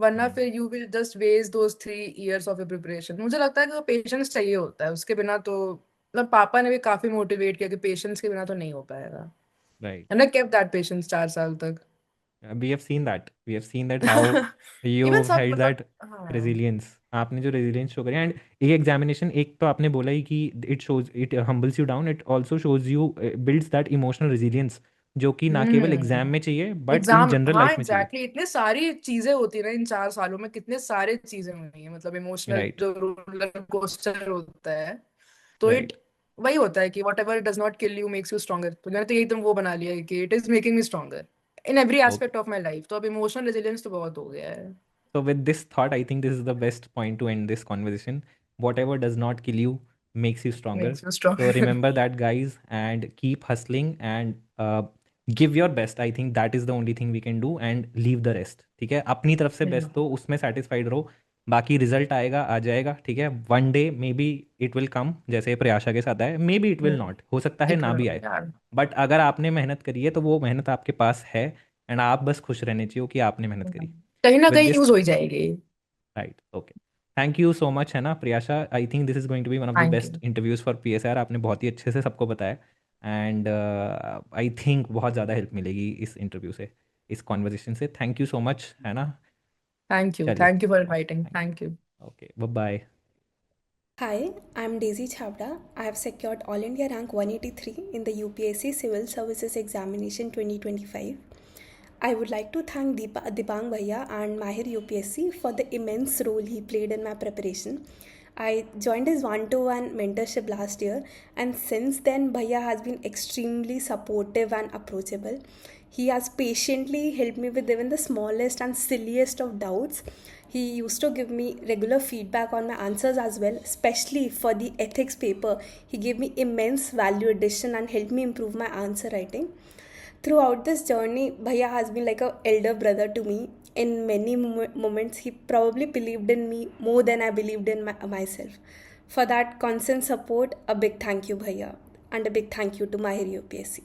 वरना हम्म फिर you will just waste those 3 years of preparation. मुझे लगता है कि पेशेंस चाहिए होता है, उसके बिना तो मतलब पापा ने भी काफी मोटिवेट किया कि पेशेंस के बिना तो नहीं हो पाएगा, right and I kept that patience 4 साल तक। we have seen that how even you सब held मतलब, that हाँ। resilience आपने जो resilience शो करी एंड ये एग्जामिनेशन एक तो आपने बोला ही कि it humbles you down it also shows you builds that emotional resilience जो कि ना केवल एग्जाम में चाहिए बट इन एग्जाम, जनरल हाँ, लाइफ में चाहिए। एग्जैक्टली, इतने सारी चीजें होती है ना इन 4 सालों में, कितने सारे चीजें हुई हैं, मतलब इमोशनल राइट जो रोलर कोस्टर होता है, तो Right. इट वही होता है कि what ever does not kill you makes you stronger. तो मैंने तो यही तुम वो बना लिया है कि it is making me stronger in every Okay. Aspect of my life. तो अब इमोशनल रेजिलियंस तो बहुत हो गया है। So with this thought, I think this is the best point to end this conversation. Whatever does not kill you makes you stronger. Makes you So stronger. remember that, guys, and keep hustling and give your best. I think that is the only thing we can do, and leave the rest. ठीक है, अपनी तरफ से बेस्ट दो, उसमें सेटिस्फाइड रहो, बाकी रिजल्ट आएगा आ जाएगा। ठीक है, one day may be it will come, जैसे प्रयाशा के साथ आए, may be it will not, हो सकता है इट ना भी आए, बट अगर आपने मेहनत करी है तो वो मेहनत आपके पास है, एंड आप बस खुश रहने चाहिए कि आपने मेहनत करी। कहीं ना With कहीं this, यूज हो ही जाएगी। Right, okay, thank you so much, है ना Priyasha. I think this is going to be one of the thank best you. Interviews for PSR। आपने बहुत ही अच्छे से सबको बताया, एंड आई थिंक बहुत ज़्यादा हेल्प मिलेगी इस इंटरव्यू से, इस कॉन्वर्जेशन से। थैंक यू सो मच, है ना। थैंक यू चलिए, for inviting. Thank you. Okay, bye. Hi, I'm Daisy Chavda. I have secured All India rank 183 in the UPSC Civil Services Examination 2025. I would like to thank Dipang Bhaiya and Mahir UPSC for the immense role he played in my preparation. I joined his one-to-one mentorship last year, and since then Bhaiya has been extremely supportive and approachable. He has patiently helped me with even the smallest and silliest of doubts. He used to give me regular feedback on my answers as well, especially for the ethics paper. He gave me immense value addition and helped me improve my answer writing. Throughout this journey, Bhaiya has been like an elder brother to me. In many moments, he probably believed in me more than I believed in myself. For that constant support, a big thank you, Bhaiya, and a big thank you to Mahir UPSC.